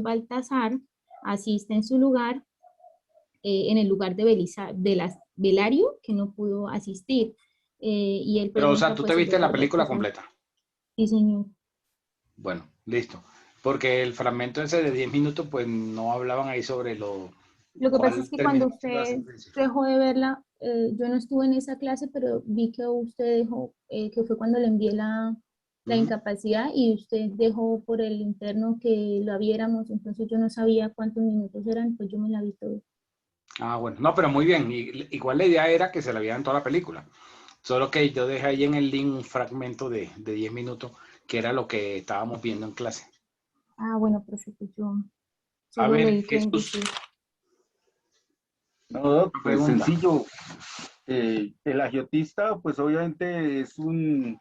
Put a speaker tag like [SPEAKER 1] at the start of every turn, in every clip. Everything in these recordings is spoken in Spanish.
[SPEAKER 1] señor Baltasar asiste en su lugar, en el lugar de, Belario, que no pudo asistir. Y él
[SPEAKER 2] Pero, o sea,
[SPEAKER 1] pregunta
[SPEAKER 2] tú
[SPEAKER 1] pues
[SPEAKER 2] te
[SPEAKER 1] si
[SPEAKER 2] viste la
[SPEAKER 1] llegó
[SPEAKER 2] película
[SPEAKER 1] Baltasar.
[SPEAKER 2] completa.
[SPEAKER 1] Sí, señor.
[SPEAKER 2] Bueno, listo. Porque el fragmento ese de 10 minutos, pues no hablaban ahí sobre lo
[SPEAKER 1] Lo que pasa es
[SPEAKER 2] cuál
[SPEAKER 1] que
[SPEAKER 2] terminó
[SPEAKER 1] cuando
[SPEAKER 2] siendo la
[SPEAKER 1] usted
[SPEAKER 2] sentencia.
[SPEAKER 1] dejó de verla, yo no estuve en esa clase, pero vi que usted dejó, que fue cuando le envié la
[SPEAKER 2] Ujú.
[SPEAKER 1] incapacidad y usted dejó por el interno que la viéramos, entonces yo no sabía cuántos minutos eran, pues yo me la vi todo.
[SPEAKER 2] Ah, bueno. No, pero muy bien. Igual la idea era que se la vieran toda la película. Solo que yo dejé ahí en el link un fragmento de 10 minutos, que era lo que estábamos viendo en clase.
[SPEAKER 1] Ah, bueno, perfecto, yo
[SPEAKER 2] A
[SPEAKER 1] solo
[SPEAKER 2] ver,
[SPEAKER 1] leí que
[SPEAKER 2] Jesús,
[SPEAKER 1] decía.
[SPEAKER 3] No, Doc,
[SPEAKER 2] una
[SPEAKER 3] pues
[SPEAKER 2] pregunta.
[SPEAKER 3] sencillo. El agiotista, pues obviamente es un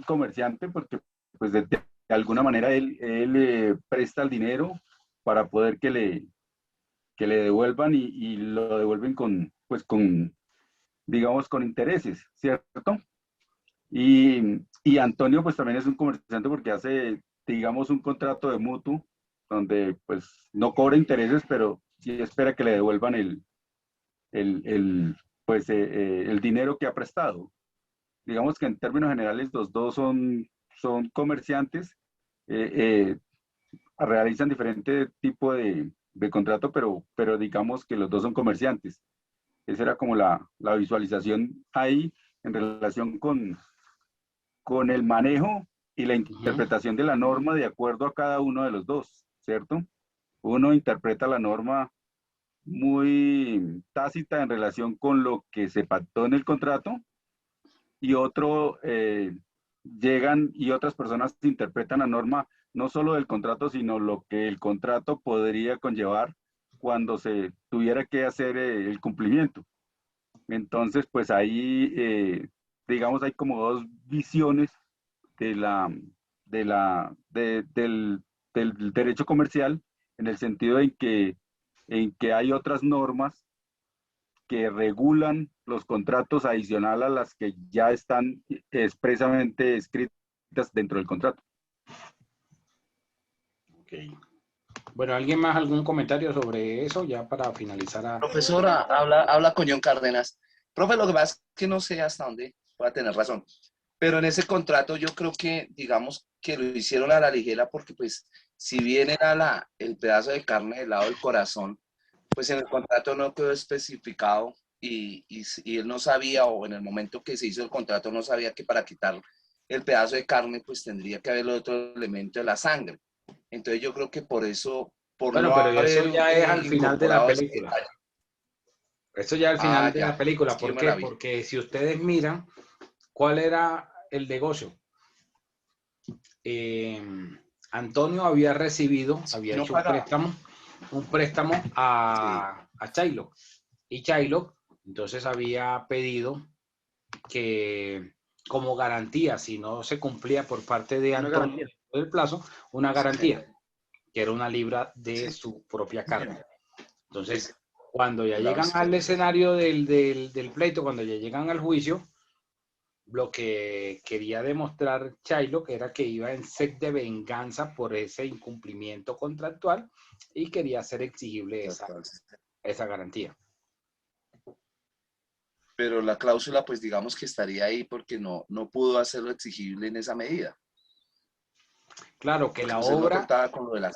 [SPEAKER 3] comerciante porque pues de alguna manera él presta el dinero para poder que le devuelvan y lo devuelven con, pues con, digamos, con intereses, ¿cierto? Y Antonio pues también es un comerciante porque hace, digamos, un contrato de mutuo donde pues no cobra intereses, pero sí espera que le devuelvan el dinero que ha prestado. Digamos que en términos generales los dos son comerciantes, eh, eh, realizan diferente tipo de contrato, pero digamos que los dos son comerciantes. Esa era como la visualización ahí en relación con el manejo y la
[SPEAKER 2] Ujú.
[SPEAKER 3] interpretación de la norma de acuerdo a cada uno de los dos, ¿cierto? Uno interpreta la norma muy tácita en relación con lo que se pactó en el contrato y otro llegan y otras personas interpretan la norma no solo del contrato, sino lo que el contrato podría conllevar cuando se tuviera que hacer el cumplimiento. Entonces, pues ahí, digamos, hay como dos visiones de del derecho comercial en el sentido en que hay otras normas que regulan los contratos adicional a las que ya están expresamente escritas dentro del contrato.
[SPEAKER 2] Ok. Bueno, ¿alguien más algún comentario sobre eso ya para finalizar a...
[SPEAKER 4] Profesora, habla con John Cárdenas. Profe, lo que pasa es que no sé hasta dónde pueda tener razón, pero en ese contrato yo creo que, digamos, que lo hicieron a la ligera porque, pues, si bien era el pedazo de carne del lado del corazón, pues en el contrato no quedó especificado y él no sabía, o en el momento que se hizo el contrato no sabía que para quitar el pedazo de carne, pues tendría que haber otro elemento de la sangre. Entonces yo creo que por eso, por
[SPEAKER 2] Bueno,
[SPEAKER 4] no
[SPEAKER 2] pero eso
[SPEAKER 4] haber
[SPEAKER 2] ya es al final de la
[SPEAKER 4] incorporado ese
[SPEAKER 2] película.
[SPEAKER 4] detalle.
[SPEAKER 2] Eso ya al final
[SPEAKER 4] Ah,
[SPEAKER 2] de la
[SPEAKER 4] ya,
[SPEAKER 2] película.
[SPEAKER 4] es que yo
[SPEAKER 2] ¿Por
[SPEAKER 4] me
[SPEAKER 2] qué?
[SPEAKER 4] la vi.
[SPEAKER 2] Porque si ustedes miran cuál era el negocio, eh, Antonio había recibido,
[SPEAKER 4] Y
[SPEAKER 2] había
[SPEAKER 4] no
[SPEAKER 2] hecho
[SPEAKER 4] pagaba.
[SPEAKER 2] un préstamo
[SPEAKER 4] Sí,
[SPEAKER 2] a Chaylo. Y Chaylo entonces había pedido que como garantía, si no se cumplía por parte de
[SPEAKER 3] Una
[SPEAKER 2] Antonio
[SPEAKER 3] garantía.
[SPEAKER 2] del plazo, una
[SPEAKER 4] sí,
[SPEAKER 2] garantía,
[SPEAKER 4] señor.
[SPEAKER 2] que era una libra de
[SPEAKER 4] Sí,
[SPEAKER 2] su propia carne.
[SPEAKER 4] señor.
[SPEAKER 2] Entonces,
[SPEAKER 4] Es
[SPEAKER 2] cuando ya
[SPEAKER 4] el lado
[SPEAKER 2] llegan al
[SPEAKER 4] izquierdo.
[SPEAKER 2] escenario del pleito, cuando ya llegan al juicio, lo que quería demostrar Chailo, que era que iba en sed de venganza por ese incumplimiento contractual y quería hacer exigible esa garantía.
[SPEAKER 4] Pero la cláusula, pues digamos que estaría ahí porque no pudo hacerlo exigible en esa medida.
[SPEAKER 2] Claro que
[SPEAKER 4] Porque
[SPEAKER 2] la
[SPEAKER 4] pues él no
[SPEAKER 2] obra,
[SPEAKER 4] contaba con lo de la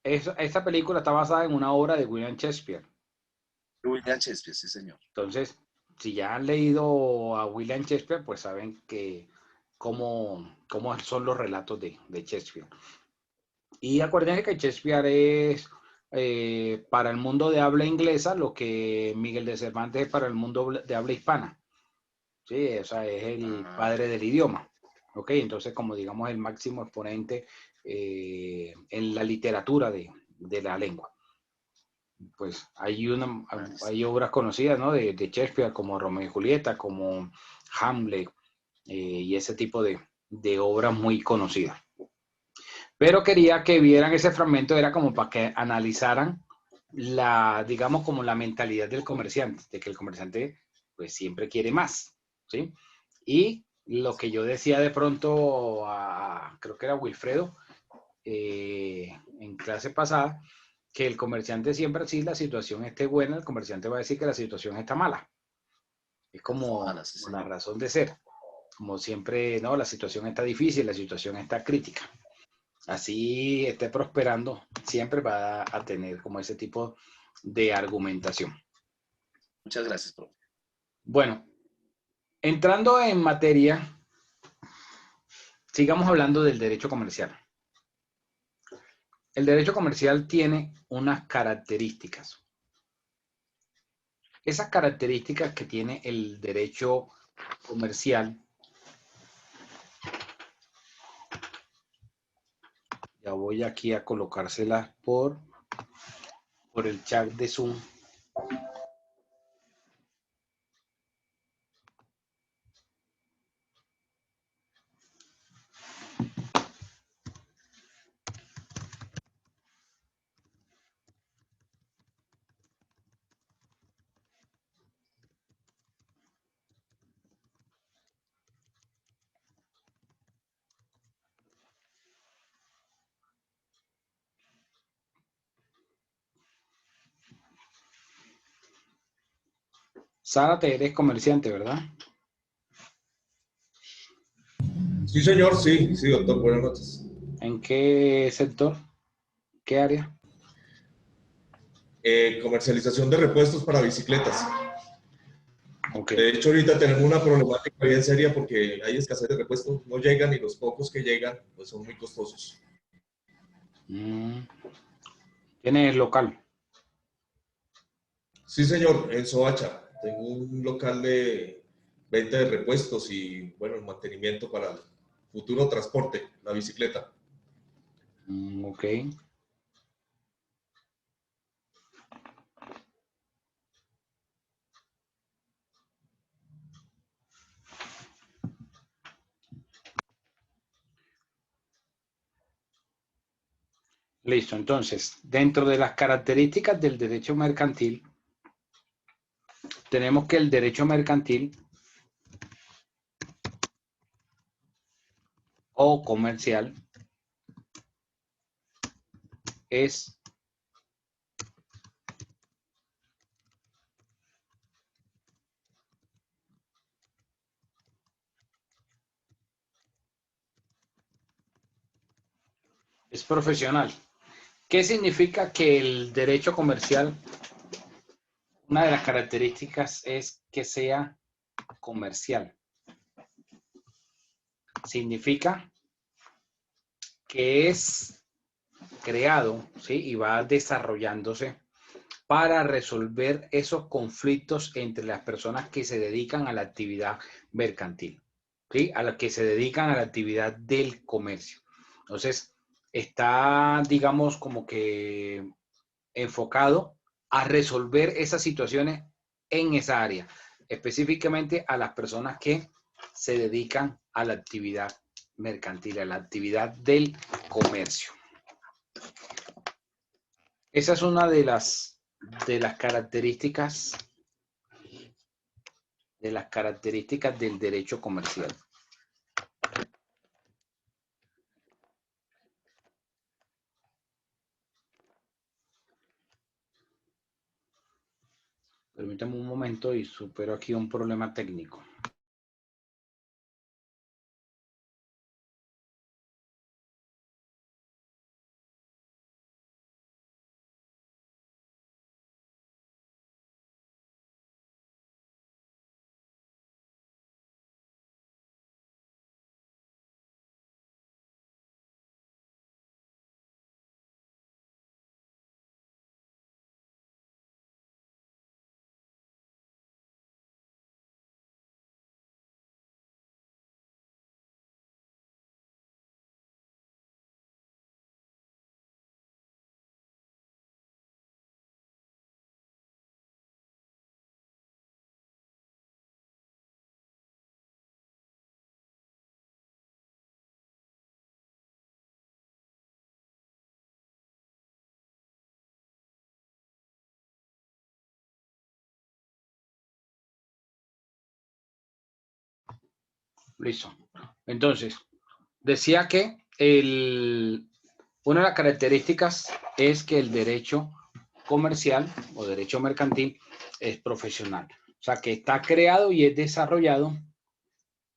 [SPEAKER 2] esta película está basada en una obra de William Shakespeare.
[SPEAKER 4] William Shakespeare, sí, señor.
[SPEAKER 2] Entonces, si ya han leído a William Shakespeare, pues saben que cómo son los relatos de Shakespeare. Y acuérdense que Shakespeare es para el mundo de habla inglesa lo que Miguel de Cervantes es para el mundo de habla hispana. Sí, o sea, es el
[SPEAKER 4] Ah,
[SPEAKER 2] padre del idioma. ¿Ok? Entonces, como digamos, el máximo exponente en la literatura de la lengua. Pues
[SPEAKER 4] nice.
[SPEAKER 2] hay obras conocidas, ¿no? De Shakespeare, como Romeo y Julieta, como Hamlet, y ese tipo de obras muy conocidas. Pero quería que vieran ese fragmento, era como para que analizaran digamos, como la mentalidad del comerciante, de que el comerciante, pues, siempre quiere más, ¿sí? Y lo que yo decía de pronto creo que era Wilfredo, en clase pasada, que el comerciante siempre, si la situación esté buena, el comerciante va a decir que la situación está mala. Es como
[SPEAKER 4] Ojalá, sí,
[SPEAKER 2] la
[SPEAKER 4] señor.
[SPEAKER 2] razón de ser. Como siempre, no, la situación está difícil, la situación está crítica. Así esté prosperando, siempre va a tener como ese tipo de argumentación.
[SPEAKER 4] Muchas gracias, profe.
[SPEAKER 2] Bueno, entrando en materia, sigamos hablando del derecho comercial. El derecho comercial tiene unas características. Esas características que tiene el derecho comercial, ya voy aquí a colocárselas por el chat de Zoom. Zárate, eres comerciante, ¿verdad?
[SPEAKER 5] Sí, señor, sí, sí, doctor, buenas noches.
[SPEAKER 2] ¿En qué sector? ¿Qué área?
[SPEAKER 5] Comercialización de repuestos para bicicletas.
[SPEAKER 2] Ok.
[SPEAKER 5] De hecho, ahorita tenemos una problemática bien seria porque hay escasez de repuestos, no llegan y los pocos que llegan pues son muy costosos.
[SPEAKER 2] ¿Tienes local?
[SPEAKER 5] Sí, señor, en Soacha. Tengo un local de venta de repuestos y, bueno, el mantenimiento para el futuro transporte, la bicicleta.
[SPEAKER 2] Ok. Listo, entonces, dentro de las características del derecho mercantil, tenemos que el derecho mercantil o comercial es profesional. ¿Qué significa que el derecho comercial, una de las características es que sea comercial? Significa que es creado, ¿sí? Y va desarrollándose para resolver esos conflictos entre las personas que se dedican a la actividad mercantil, ¿sí? A las que se dedican a la actividad del comercio. Entonces, está, digamos, como que enfocado a resolver esas situaciones en esa área, específicamente a las personas que se dedican a la actividad mercantil, a la actividad del comercio. Esa es una de las características del derecho comercial. Permítame un momento y supero aquí un problema técnico. Listo. Entonces, decía que una de las características es que el derecho comercial o derecho mercantil es profesional. O sea, que está creado y es desarrollado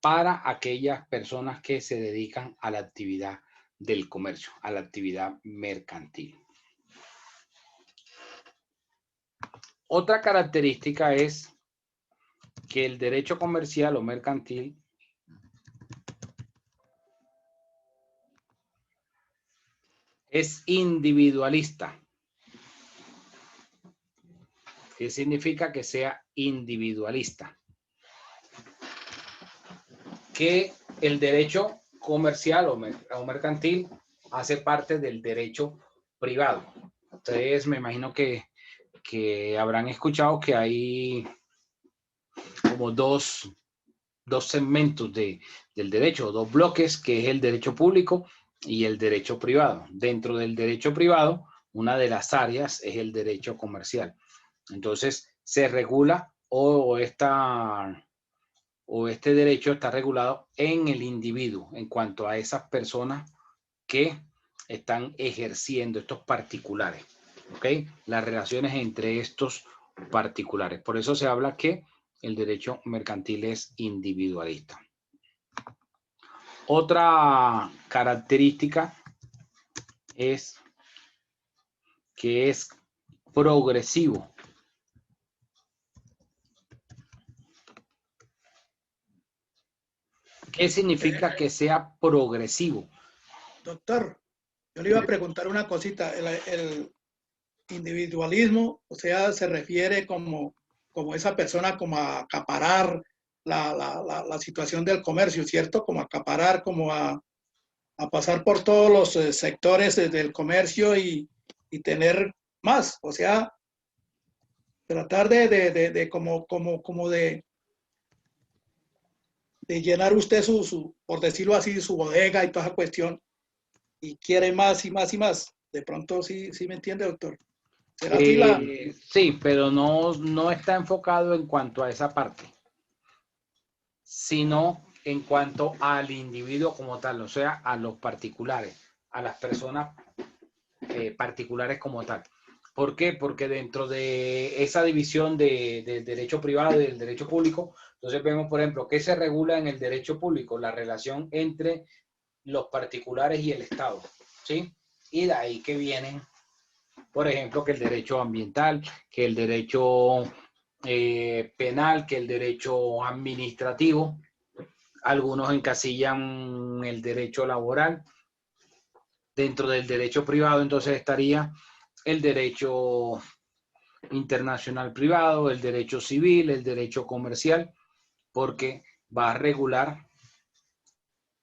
[SPEAKER 2] para aquellas personas que se dedican a la actividad del comercio, a la actividad mercantil. Otra característica es que el derecho comercial o mercantil es individualista. ¿Qué significa que sea individualista? Que el derecho comercial o mercantil hace parte del derecho privado. Ustedes me imagino que habrán escuchado que hay como dos segmentos del derecho, dos bloques, que es el derecho público y el derecho privado. Dentro del derecho privado, una de las áreas es el derecho comercial. Entonces, se regula este derecho está regulado en el individuo, en cuanto a esas personas que están ejerciendo estos particulares, ¿ok? Las relaciones entre estos particulares. Por eso se habla que el derecho mercantil es individualista. Otra característica es que es progresivo. ¿Qué significa que sea progresivo?
[SPEAKER 6] Doctor, yo le iba a preguntar una cosita. El individualismo, o sea, se refiere como esa persona como a acaparar la situación del comercio, ¿cierto? Como acaparar, como a pasar por todos los sectores del comercio y tener más, o sea, tratar de llenar usted por decirlo así, su bodega y toda esa cuestión, y quiere más y más y más. De pronto sí me entiende, doctor. ¿Será así
[SPEAKER 2] sí, pero no está enfocado en cuanto a esa parte, sino en cuanto al individuo como tal, o sea, a los particulares, a las personas particulares como tal. ¿Por qué? Porque dentro de esa división de derecho privado y del derecho público, entonces vemos, por ejemplo, ¿qué se regula en el derecho público? La relación entre los particulares y el Estado, ¿sí? Y de ahí que vienen, por ejemplo, que el derecho ambiental, que el derecho penal, que el derecho administrativo. Algunos encasillan el derecho laboral. Dentro del derecho privado, entonces estaría el derecho internacional privado, el derecho civil, el derecho comercial, porque va a regular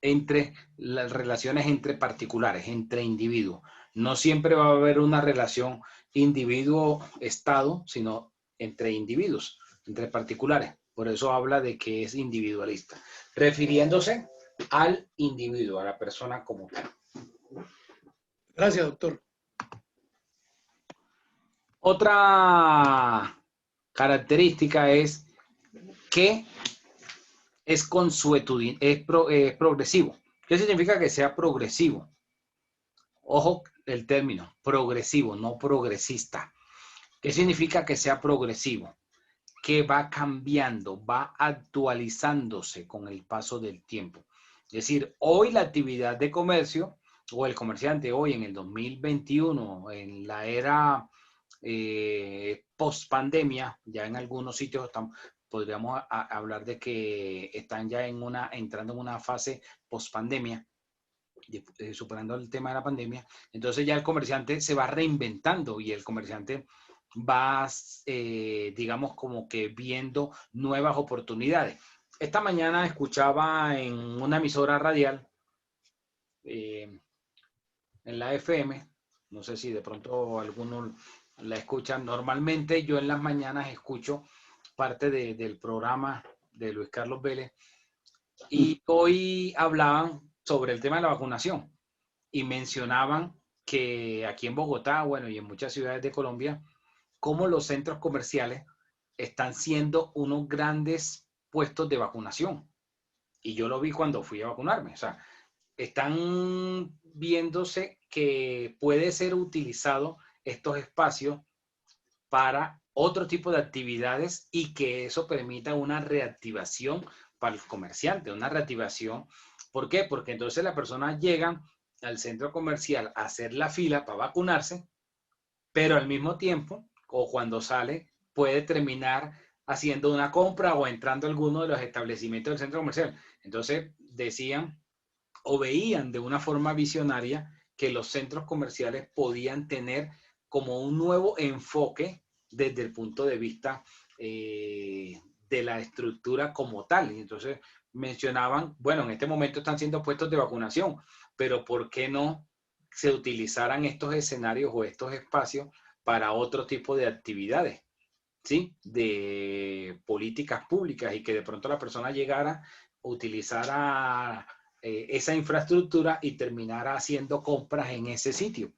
[SPEAKER 2] entre las relaciones entre particulares, entre individuos. No siempre va a haber una relación individuo-estado, sino entre individuos, entre particulares. Por eso habla de que es individualista, refiriéndose al individuo, a la persona como tal.
[SPEAKER 6] Gracias, doctor.
[SPEAKER 2] Otra característica es que es consuetudinario, es progresivo. ¿Qué significa que sea progresivo? Ojo el término, progresivo, no progresista. ¿Qué significa que sea progresivo? Que va cambiando, va actualizándose con el paso del tiempo. Es decir, hoy la actividad de comercio o el comerciante hoy en el 2021, en la era post pandemia, ya en algunos sitios podríamos hablar de que están ya entrando en una fase post pandemia, superando el tema de la pandemia. Entonces ya el comerciante se va reinventando y el comerciante va, digamos, como que viendo nuevas oportunidades. Esta mañana escuchaba en una emisora radial, en la FM, no sé si de pronto algunos la escuchan. Normalmente yo en las mañanas escucho parte del programa de Luis Carlos Vélez y hoy hablaban sobre el tema de la vacunación y mencionaban que aquí en Bogotá, bueno, y en muchas ciudades de Colombia, cómo los centros comerciales están siendo unos grandes puestos de vacunación. Y yo lo vi cuando fui a vacunarme. O sea, están viéndose que puede ser utilizado estos espacios para otro tipo de actividades y que eso permita una reactivación para el comerciante, una reactivación. ¿Por qué? Porque entonces las personas llegan al centro comercial a hacer la fila para vacunarse, pero al mismo tiempo, o cuando sale, puede terminar haciendo una compra o entrando a alguno de los establecimientos del centro comercial. Entonces decían o veían de una forma visionaria que los centros comerciales podían tener como un nuevo enfoque desde el punto de vista de la estructura como tal. Y entonces mencionaban, bueno, en este momento están siendo puestos de vacunación, pero ¿por qué no se utilizaran estos escenarios o estos espacios para otro tipo de actividades? ¿Sí? De políticas públicas y que de pronto la persona llegara, utilizara esa infraestructura y terminara haciendo compras en ese sitio.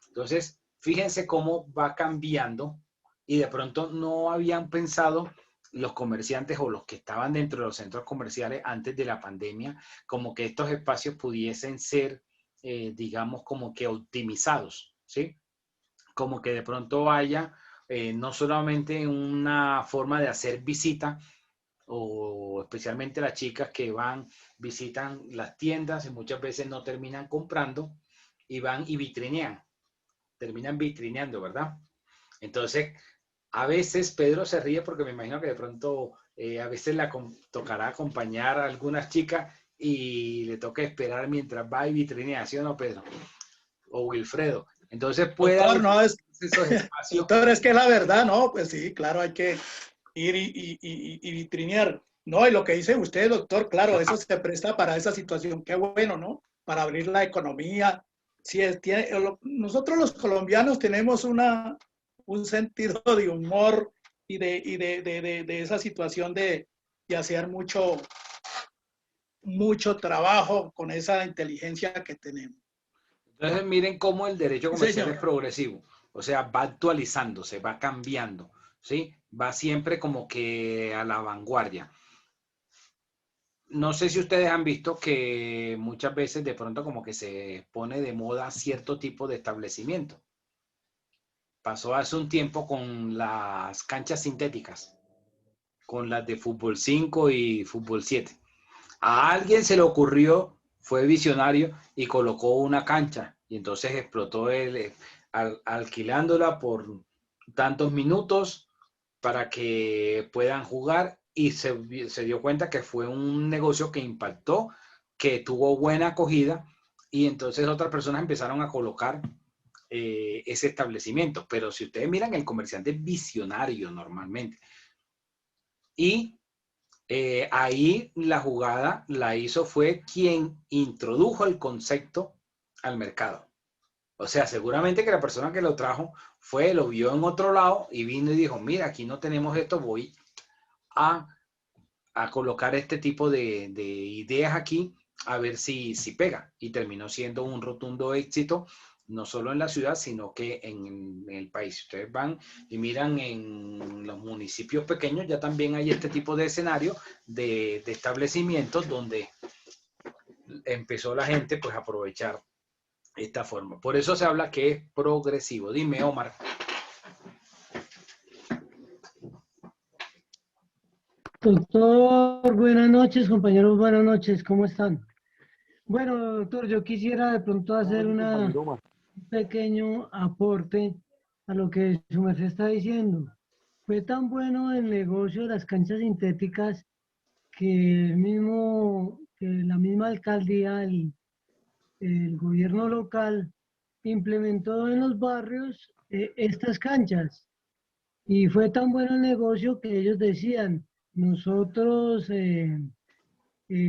[SPEAKER 2] Entonces, fíjense cómo va cambiando y de pronto no habían pensado los comerciantes o los que estaban dentro de los centros comerciales antes de la pandemia, como que estos espacios pudiesen ser, digamos, como que optimizados, ¿sí? Como que de pronto haya no solamente una forma de hacer visita, o especialmente las chicas que van, visitan las tiendas y muchas veces no terminan comprando y van y vitrinean, terminan vitrineando, ¿verdad? Entonces, a veces Pedro se ríe porque me imagino que de pronto a veces tocará acompañar a algunas chicas y le toca esperar mientras va y vitrinea, ¿sí o no, Pedro? O Wilfredo. Entonces puede
[SPEAKER 6] Doctor,
[SPEAKER 2] haber
[SPEAKER 6] no es,
[SPEAKER 2] esos espacios.
[SPEAKER 6] doctor, es que la verdad, no, pues sí, claro, hay que ir y vitrinear. No, y lo que dice usted, doctor, claro, eso se presta para esa situación, qué bueno, ¿no? Para abrir la economía. Sí, nosotros los colombianos tenemos un sentido de humor y de esa situación de hacer mucho trabajo con esa inteligencia que tenemos.
[SPEAKER 2] Entonces miren cómo el derecho
[SPEAKER 6] Sí,
[SPEAKER 2] comercial es
[SPEAKER 6] señor.
[SPEAKER 2] progresivo, o sea, va actualizándose, va cambiando, ¿sí? Va siempre como que a la vanguardia. No sé si ustedes han visto que muchas veces de pronto como que se pone de moda cierto tipo de establecimiento. Pasó hace un tiempo con las canchas sintéticas, con las de fútbol 5 y fútbol 7. A alguien se le ocurrió, fue visionario y colocó una cancha y entonces explotó alquilándola por tantos minutos para que puedan jugar y se dio cuenta que fue un negocio que impactó, que tuvo buena acogida y entonces otras personas empezaron a colocar ese establecimiento. Pero si ustedes miran, el comerciante es visionario normalmente. Y ahí la jugada la hizo fue quien introdujo el concepto al mercado. O sea, seguramente que la persona que lo trajo fue, lo vio en otro lado y vino y dijo, mira, aquí no tenemos esto, voy a, a colocar este tipo de ideas aquí a ver si pega. Y terminó siendo un rotundo éxito, no solo en la ciudad, sino que en el país. Ustedes van y miran en los municipios pequeños, ya también hay este tipo de escenario de establecimientos donde empezó la gente pues a aprovechar esta forma. Por eso se habla que es progresivo. Dime, Omar.
[SPEAKER 7] Doctor, buenas noches, compañeros, buenas noches, ¿cómo están? Bueno, doctor, yo quisiera de pronto hacer un pequeño aporte a lo que su merced está diciendo. Fue tan bueno el negocio de las canchas sintéticas que la misma alcaldía, el gobierno local, implementó en los barrios estas canchas. Y fue tan bueno el negocio que ellos decían, nosotros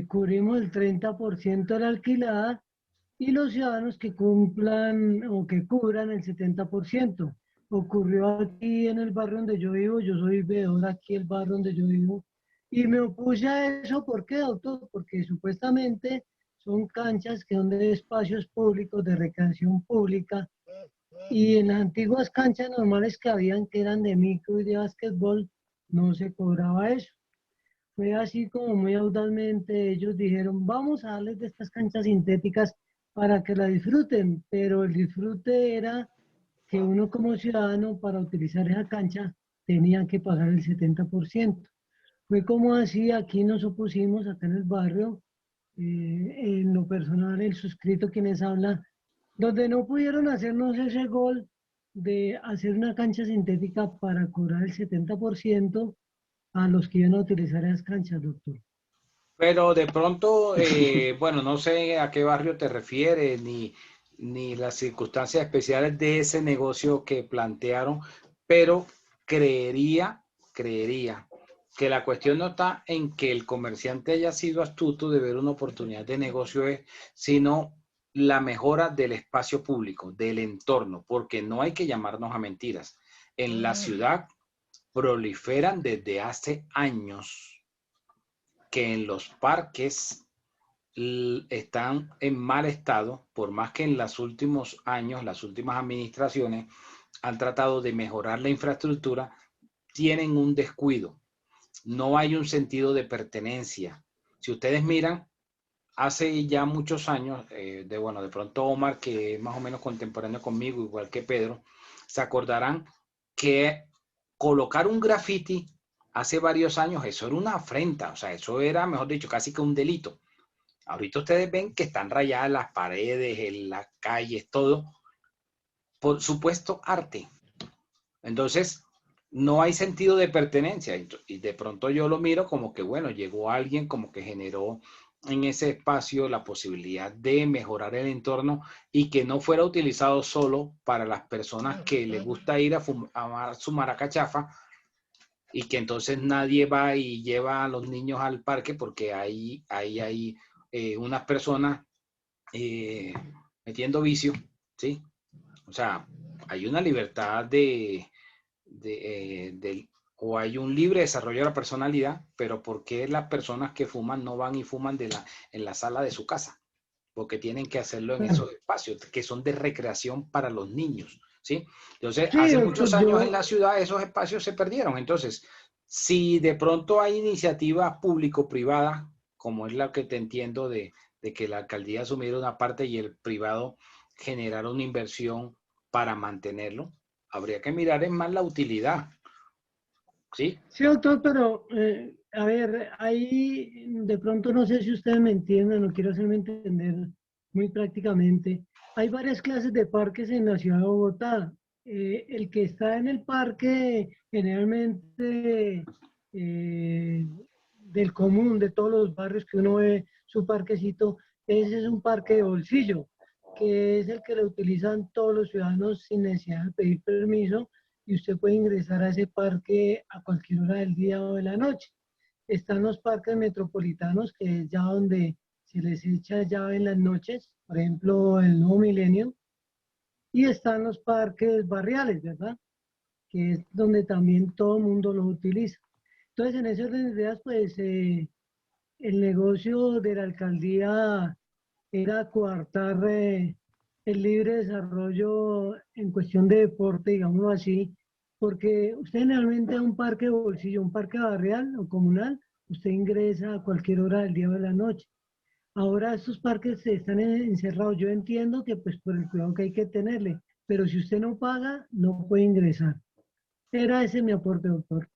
[SPEAKER 7] cubrimos el 30% de la alquilada y los ciudadanos que cumplan o que cubran el 70%. Ocurrió aquí en el barrio donde yo vivo, yo soy veedor aquí el barrio donde yo vivo, y me opuse a eso. ¿Por qué, doctor? Porque supuestamente son canchas que son de espacios públicos, de recreación pública, y en las antiguas canchas normales que habían, que eran de micro y de básquetbol, no se cobraba eso. fue así como muy audazmente, ellos dijeron, vamos a darles de estas canchas sintéticas para que la disfruten, pero el disfrute era que uno como ciudadano para utilizar esa cancha tenía que pagar el 70%. Fue como así, aquí nos opusimos, acá en el barrio, en lo personal, el suscrito quienes habla, donde no pudieron hacernos ese gol de hacer una cancha sintética para cobrar el 70% a los que iban a utilizar esas canchas, doctor.
[SPEAKER 2] Pero de pronto, bueno, no sé a qué barrio te refieres, ni las circunstancias especiales de ese negocio que plantearon, pero creería que la cuestión no está en que el comerciante haya sido astuto de ver una oportunidad de negocio, sino la mejora del espacio público, del entorno, porque no hay que llamarnos a mentiras. En la ciudad proliferan desde hace años que en los parques están en mal estado, por más que en los últimos años, las últimas administraciones han tratado de mejorar la infraestructura, tienen un descuido. No hay un sentido de pertenencia. Si ustedes miran, hace ya muchos años, de pronto Omar, que es más o menos contemporáneo conmigo, igual que Pedro, se acordarán que colocar un graffiti hace varios años, eso era una afrenta, o sea, eso era, mejor dicho, casi que un delito. Ahorita ustedes ven que están rayadas las paredes, en las calles, todo, por supuesto arte. Entonces, no hay sentido de pertenencia. Y de pronto yo lo miro como que, bueno, llegó alguien como que generó en ese espacio la posibilidad de mejorar el entorno y que no fuera utilizado solo para las personas que les gusta ir a su maracachafa, y que entonces nadie va y lleva a los niños al parque porque ahí hay unas personas metiendo vicio, ¿sí? O sea, hay una libertad o hay un libre desarrollo de la personalidad, pero ¿por qué las personas que fuman no van y fuman en la sala de su casa? Porque tienen que hacerlo en esos espacios que son de recreación para los niños, ¿sí? Entonces,
[SPEAKER 7] Sí,
[SPEAKER 2] hace
[SPEAKER 7] doctor,
[SPEAKER 2] muchos años en la ciudad esos espacios se perdieron. Entonces, si de pronto hay iniciativas público-privadas, como es la que te entiendo de que la alcaldía asumiera una parte y el privado generara una inversión para mantenerlo, habría que mirar en más la utilidad, ¿sí?
[SPEAKER 7] Sí, doctor, pero a ver, ahí de pronto no sé si ustedes me entienden, no quiero hacerme entender muy prácticamente. Hay varias clases de parques en la ciudad de Bogotá. El que está en el parque generalmente del común, de todos los barrios que uno ve su parquecito, ese es un parque de bolsillo, que es el que lo utilizan todos los ciudadanos sin necesidad de pedir permiso y usted puede ingresar a ese parque a cualquier hora del día o de la noche. Están los parques metropolitanos, que es ya donde se les echa llave en las noches, por ejemplo, el Nuevo Milenio, y están los parques barriales, ¿verdad? Que es donde también todo el mundo los utiliza. Entonces, en ese orden de ideas, pues el negocio de la alcaldía era coartar el libre desarrollo en cuestión de deporte, digámoslo así, porque usted generalmente a un parque de bolsillo, un parque barrial o comunal, usted ingresa a cualquier hora del día o de la noche. Ahora estos parques están encerrados. Yo entiendo que pues por el cuidado que hay que tenerle, pero si usted no paga, no puede ingresar. Era ese mi aporte, doctor.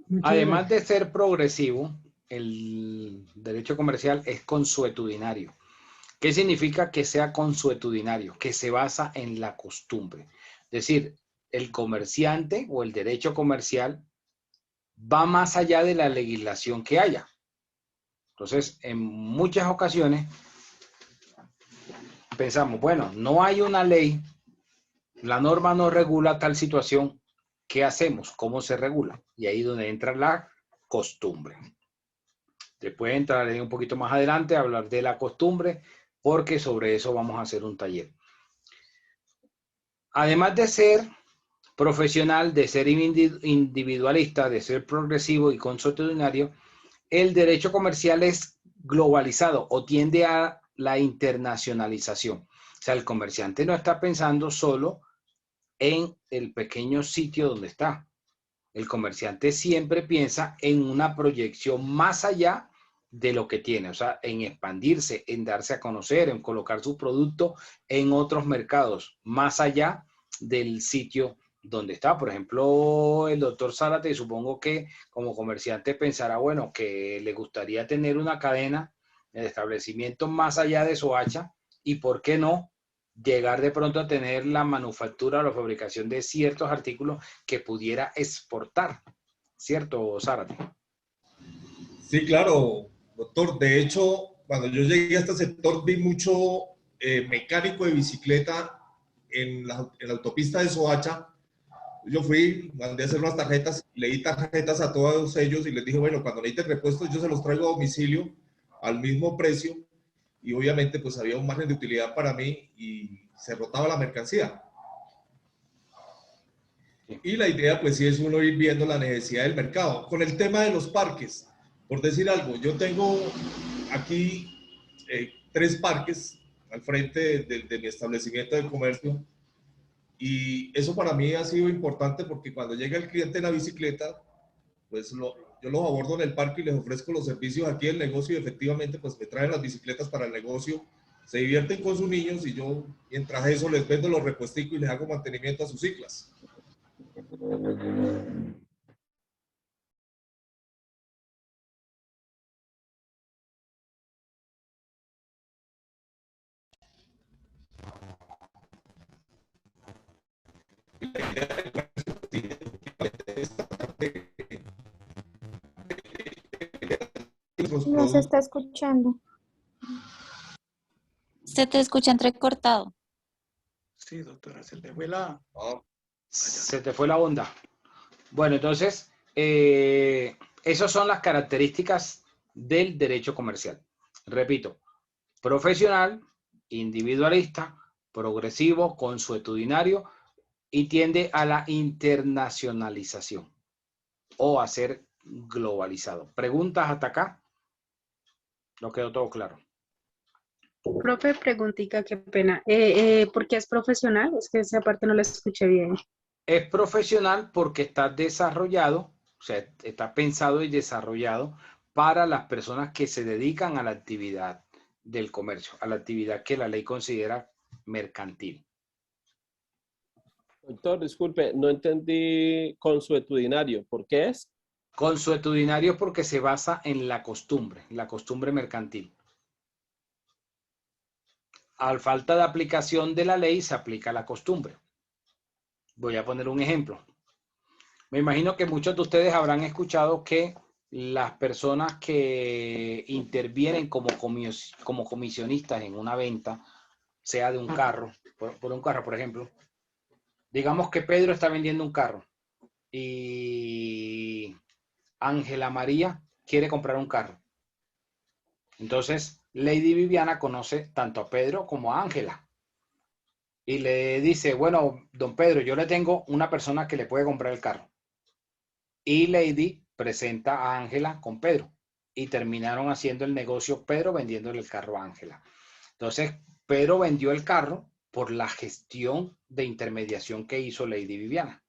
[SPEAKER 7] Muchas
[SPEAKER 2] Además de
[SPEAKER 7] gracias.
[SPEAKER 2] ser progresivo, el derecho comercial es consuetudinario. ¿Qué significa que sea consuetudinario? Que se basa en la costumbre. Es decir, el comerciante o el derecho comercial va más allá de la legislación que haya. Entonces, en muchas ocasiones pensamos, bueno, no hay una ley, la norma no regula tal situación, ¿qué hacemos? ¿Cómo se regula? Y ahí es donde entra la costumbre. Después entraré un poquito más adelante a hablar de la costumbre, porque sobre eso vamos a hacer un taller. Además de ser profesional, de ser individualista, de ser progresivo y consuetudinario, el derecho comercial es globalizado o tiende a la internacionalización. O sea, el comerciante no está pensando solo en el pequeño sitio donde está. El comerciante siempre piensa en una proyección más allá de lo que tiene, o sea, en expandirse, en darse a conocer, en colocar su producto en otros mercados, más allá del sitio donde está. Por ejemplo, el doctor Zárate, supongo que como comerciante pensará, bueno, que le gustaría tener una cadena de establecimientos más allá de Soacha y por qué no llegar de pronto a tener la manufactura o la fabricación de ciertos artículos que pudiera exportar, ¿cierto, Zárate?
[SPEAKER 5] Sí, claro, doctor. De hecho, cuando yo llegué a este sector vi mucho mecánico de bicicleta en la autopista de Soacha. Yo fui, mandé a hacer unas tarjetas, le di tarjetas a todos ellos y les dije, bueno, cuando necesiten repuestos yo se los traigo a domicilio al mismo precio y obviamente pues había un margen de utilidad para mí y se rotaba la mercancía. Y la idea pues sí es uno ir viendo la necesidad del mercado. Con el tema de los parques, por decir algo, yo tengo aquí 3 parques al frente de mi establecimiento de comercio. Y eso para mí ha sido importante porque cuando llega el cliente en la bicicleta, pues yo los abordo en el parque y les ofrezco los servicios aquí del negocio y efectivamente pues me traen las bicicletas para el negocio, se divierten con sus niños y yo mientras eso les vendo los repuesticos y les hago mantenimiento a sus ciclas.
[SPEAKER 8] No se está escuchando.
[SPEAKER 9] Se te escucha entrecortado.
[SPEAKER 6] Sí, doctora, se le fue la...
[SPEAKER 2] Se te fue la onda. Bueno, entonces, esas son las características del derecho comercial. Repito, profesional, individualista, progresivo, consuetudinario y tiende a la internacionalización o a ser globalizado. ¿Preguntas hasta acá? ¿No quedó todo claro?
[SPEAKER 10] Profe, preguntita, qué pena. ¿Por qué es profesional? Es que esa parte no la escuché bien.
[SPEAKER 2] Es profesional porque está desarrollado, o sea, está pensado y desarrollado para las personas que se dedican a la actividad del comercio, a la actividad que la ley considera mercantil.
[SPEAKER 11] Doctor, disculpe, no entendí consuetudinario. ¿Por qué es?
[SPEAKER 2] Consuetudinario porque se basa en la costumbre mercantil. Al falta de aplicación de la ley se aplica la costumbre. Voy a poner un ejemplo. Me imagino que muchos de ustedes habrán escuchado que las personas que intervienen como comisionistas en una venta, sea de un carro, por un carro, por ejemplo, digamos que Pedro está vendiendo un carro y Ángela María quiere comprar un carro. Entonces, Lady Viviana conoce tanto a Pedro como a Ángela. Y le dice, bueno, don Pedro, yo le tengo una persona que le puede comprar el carro. Y Lady presenta a Ángela con Pedro. Y terminaron haciendo el negocio Pedro vendiéndole el carro a Ángela. Entonces, Pedro vendió el carro por la gestión de intermediación que hizo Lady Viviana.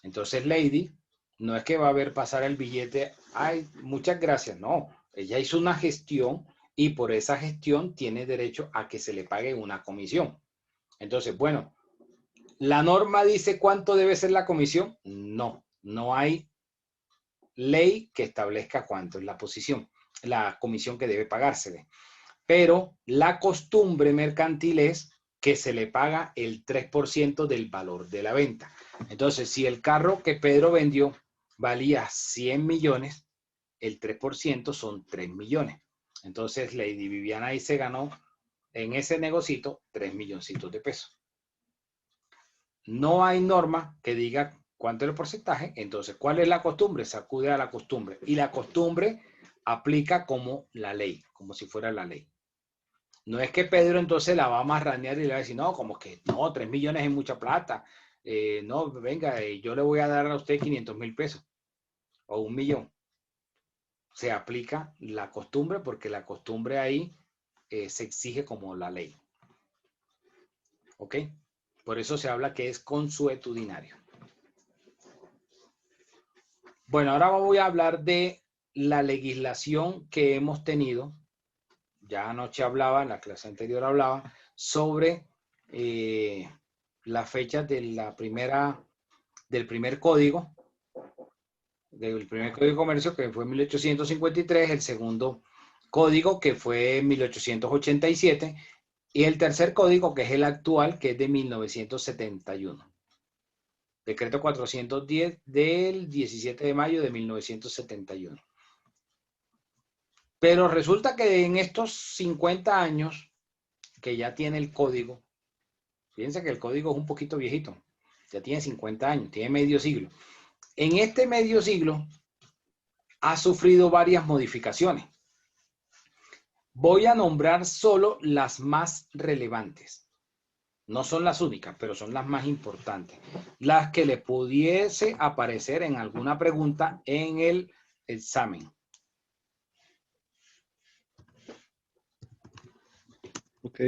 [SPEAKER 2] Entonces, Lady no es que va a ver pasar el billete, ay, muchas gracias, no. Ella hizo una gestión y por esa gestión tiene derecho a que se le pague una comisión. Entonces, bueno, ¿la norma dice cuánto debe ser la comisión? No, no hay ley que establezca cuánto es la comisión que debe pagársele. Pero la costumbre mercantil es que se le paga el 3% del valor de la venta. Entonces, si el carro que Pedro vendió valía 100 millones, el 3% son 3 millones. Entonces, Lady Viviana ahí se ganó en ese negocito 3 milloncitos de pesos. No hay norma que diga cuánto es el porcentaje. Entonces, ¿cuál es la costumbre? Se acude a la costumbre. Y la costumbre aplica como la ley, como si fuera la ley. No es que Pedro entonces la va a marranear y le va a decir, no, como que no, 3 millones es mucha plata. No, venga, yo le voy a dar a usted 500,000 pesos o 1 millón. Se aplica la costumbre porque la costumbre ahí se exige como la ley. ¿Ok? Por eso se habla que es consuetudinario. Bueno, ahora voy a hablar de la legislación que hemos tenido. Ya anoche hablaba, en la clase anterior hablaba, sobre las fechas de del primer código de comercio, que fue en 1853, el segundo código, que fue en 1887, y el tercer código, que es el actual, que es de 1971. Decreto 410 del 17 de mayo de 1971. Pero resulta que en estos 50 años que ya tiene el código, fíjense que el código es un poquito viejito, ya tiene 50 años, tiene medio siglo. En este medio siglo ha sufrido varias modificaciones. Voy a nombrar solo las más relevantes. No son las únicas, pero son las más importantes. Las que le pudiese aparecer en alguna pregunta en el examen.
[SPEAKER 5] Ok.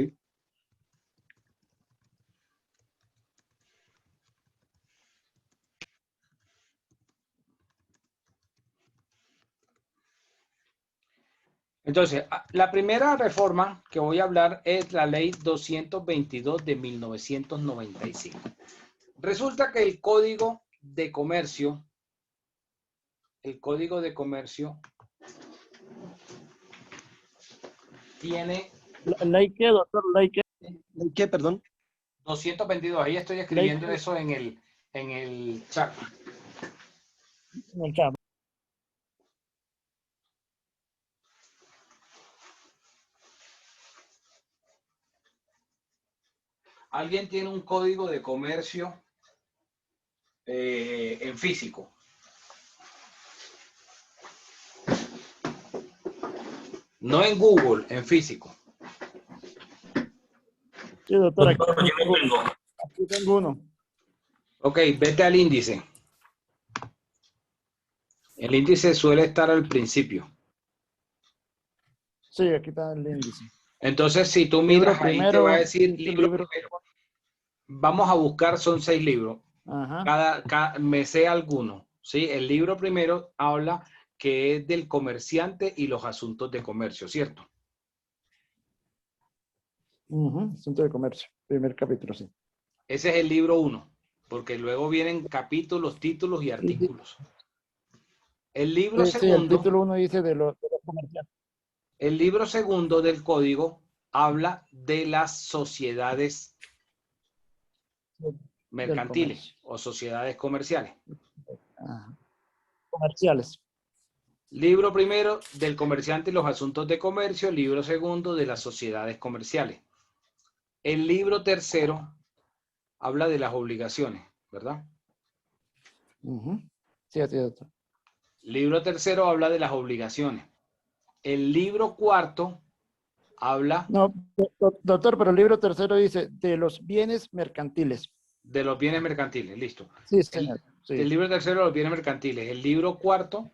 [SPEAKER 2] Entonces, la primera reforma que voy a hablar es la ley 222 de 1995. Resulta que el Código de Comercio tiene...
[SPEAKER 12] ¿Ley qué, doctor? ¿Ley qué? ¿Ley qué, perdón?
[SPEAKER 2] 222, ahí estoy escribiendo eso en el chat.
[SPEAKER 12] En el chat.
[SPEAKER 2] ¿Alguien tiene un código de comercio en físico? No en Google, en físico.
[SPEAKER 12] Sí, doctor, aquí tengo uno.
[SPEAKER 2] Ok, vete al índice. El índice suele estar al principio.
[SPEAKER 12] Sí, aquí está el índice.
[SPEAKER 2] Entonces, si tú miras, ahí te va a decir libro primero. Vamos a buscar, son 6 libros.
[SPEAKER 12] Ajá.
[SPEAKER 2] Me sé alguno. ¿Sí? El libro primero habla que es del comerciante y los asuntos de comercio, ¿cierto?
[SPEAKER 12] Asunto de comercio, primer capítulo, sí.
[SPEAKER 2] Ese es el libro 1, porque luego vienen capítulos, títulos y artículos. El libro
[SPEAKER 12] Sí,
[SPEAKER 2] segundo...
[SPEAKER 12] el título 1 dice de los comerciantes.
[SPEAKER 2] El libro segundo del código habla de las sociedades mercantiles o sociedades comerciales.
[SPEAKER 12] Ajá. Comerciales.
[SPEAKER 2] Libro primero del comerciante y los asuntos de comercio, libro segundo de las sociedades comerciales. El libro tercero habla de las obligaciones, ¿verdad?
[SPEAKER 12] Sí, así es, doctor.
[SPEAKER 2] Libro tercero habla de las obligaciones. El libro cuarto habla...
[SPEAKER 12] No, doctor, pero el libro tercero dice de los bienes mercantiles.
[SPEAKER 2] De los bienes mercantiles, listo.
[SPEAKER 12] Sí, señor. Sí.
[SPEAKER 2] El libro tercero de los bienes mercantiles. El libro cuarto...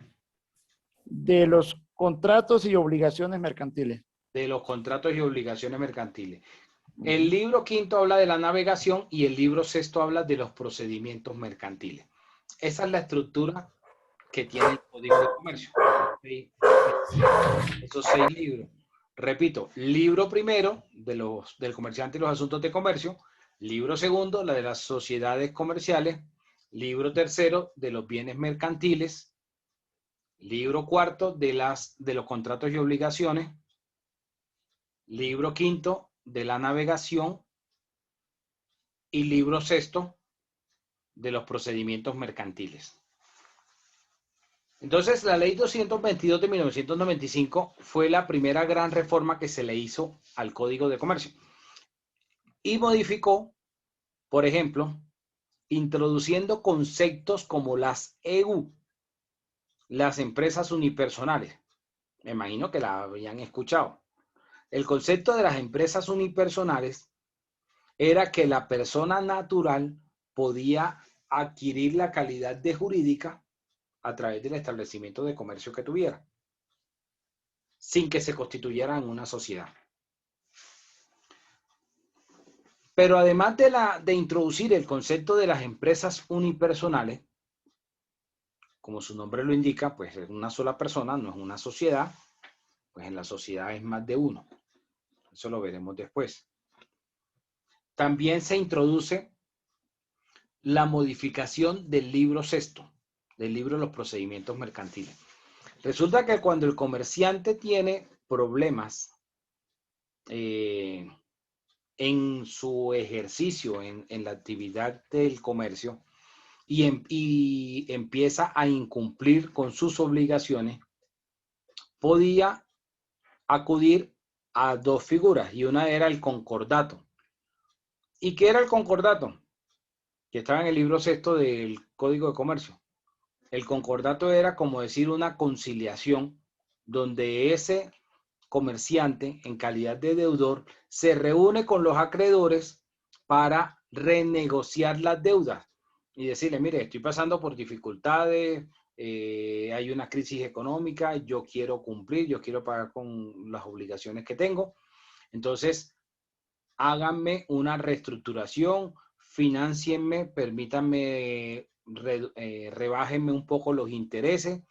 [SPEAKER 12] De los contratos y obligaciones mercantiles.
[SPEAKER 2] De los contratos y obligaciones mercantiles. El libro quinto habla de la navegación y el libro sexto habla de los procedimientos mercantiles. Esa es la estructura que tiene el Código de Comercio. Esos 6 libros. Repito, libro primero del comerciante y los asuntos de comercio, libro segundo, la de las sociedades comerciales, libro tercero de los bienes mercantiles, libro cuarto de los contratos y obligaciones, libro quinto de la navegación y libro sexto de los procedimientos mercantiles. Entonces, la ley 222 de 1995 fue la primera gran reforma que se le hizo al Código de Comercio. Y modificó, por ejemplo, introduciendo conceptos como las EU, las empresas unipersonales. Me imagino que la habían escuchado. El concepto de las empresas unipersonales era que la persona natural podía adquirir la calidad de jurídica a través del establecimiento de comercio que tuviera, sin que se constituyera en una sociedad. Pero además de introducir el concepto de las empresas unipersonales, como su nombre lo indica, pues es una sola persona, no es una sociedad, pues en la sociedad es más de uno. Eso lo veremos después. También se introduce la modificación del libro sexto, del libro de los procedimientos mercantiles. Resulta que cuando el comerciante tiene problemas en su ejercicio, en la actividad del comercio, y empieza a incumplir con sus obligaciones, podía acudir a dos figuras, y una era el concordato. ¿Y qué era el concordato? Que estaba en el libro sexto del Código de Comercio. El concordato era como decir una conciliación donde ese comerciante, en calidad de deudor, se reúne con los acreedores para renegociar las deudas y decirle, mire, estoy pasando por dificultades, hay una crisis económica, yo quiero cumplir, yo quiero pagar con las obligaciones que tengo. Entonces, háganme una reestructuración, financienme, permítanme, rebájenme un poco los intereses,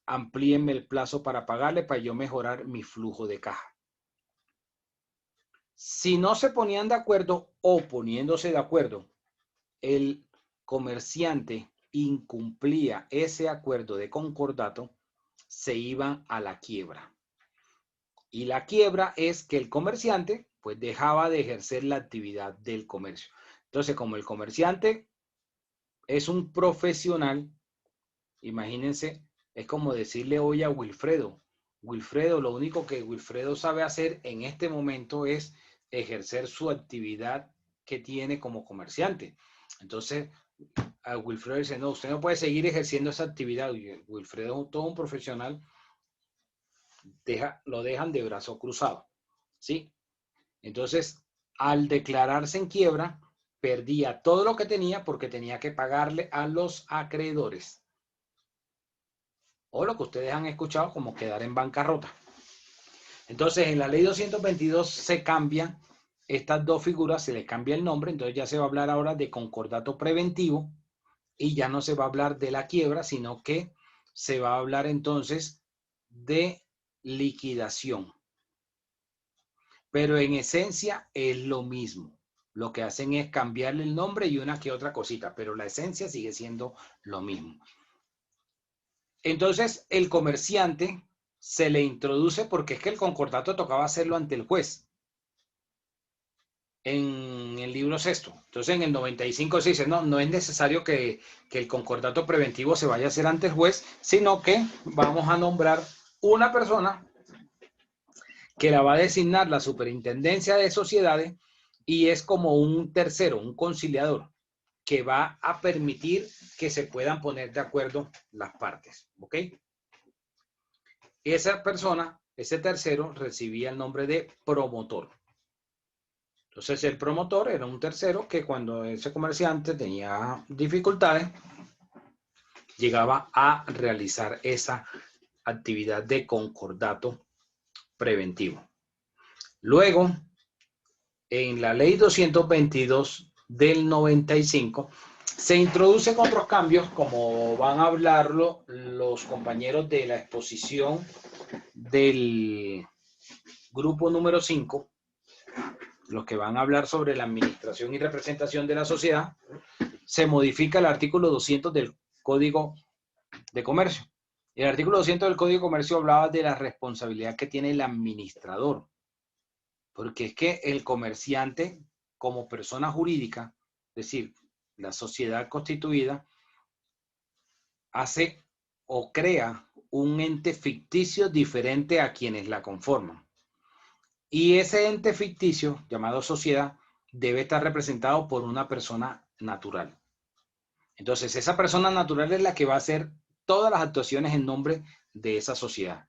[SPEAKER 2] amplíenme el plazo para pagarle para yo mejorar mi flujo de caja. Si no se ponían de acuerdo o poniéndose de acuerdo, el comerciante incumplía ese acuerdo de concordato, se iban a la quiebra. Y la quiebra es que el comerciante pues dejaba de ejercer la actividad del comercio. Entonces, como el comerciante es un profesional, imagínense, es como decirle hoy a Wilfredo, Wilfredo, lo único que Wilfredo sabe hacer en este momento es ejercer su actividad que tiene como comerciante. Entonces, a Wilfredo dice, no, usted no puede seguir ejerciendo esa actividad. Wilfredo es todo un profesional, lo dejan de brazo cruzado, ¿sí? Entonces, al declararse en quiebra, perdía todo lo que tenía porque tenía que pagarle a los acreedores. O lo que ustedes han escuchado como quedar en bancarrota. Entonces, en la ley 222 se cambian estas dos figuras, se les cambia el nombre, entonces ya se va a hablar ahora de concordato preventivo y ya no se va a hablar de la quiebra, sino que se va a hablar entonces de liquidación. Pero en esencia es lo mismo. Lo que hacen es cambiarle el nombre y una que otra cosita, pero la esencia sigue siendo lo mismo. Entonces, el comerciante se le introduce porque es que el concordato tocaba hacerlo ante el juez. En el libro sexto. Entonces, en el 95 se dice, no es necesario que el concordato preventivo se vaya a hacer ante el juez, sino que vamos a nombrar una persona que la va a designar la superintendencia de sociedades y es como un tercero, un conciliador, que va a permitir que se puedan poner de acuerdo las partes. ¿Ok? Esa persona, ese tercero, recibía el nombre de promotor. Entonces, el promotor era un tercero que cuando ese comerciante tenía dificultades, llegaba a realizar esa actividad de concordato preventivo. Luego, en la ley 222 del 95, se introducen otros cambios, como van a hablarlo los compañeros de la exposición del grupo número 5, los que van a hablar sobre la administración y representación de la sociedad. Se modifica el artículo 200 del Código de Comercio. El artículo 200 del Código de Comercio hablaba de la responsabilidad que tiene el administrador, porque es que el comerciante, como persona jurídica, es decir, la sociedad constituida, hace o crea un ente ficticio diferente a quienes la conforman. Y ese ente ficticio, llamado sociedad, debe estar representado por una persona natural. Entonces, esa persona natural es la que va a hacer todas las actuaciones en nombre de esa sociedad.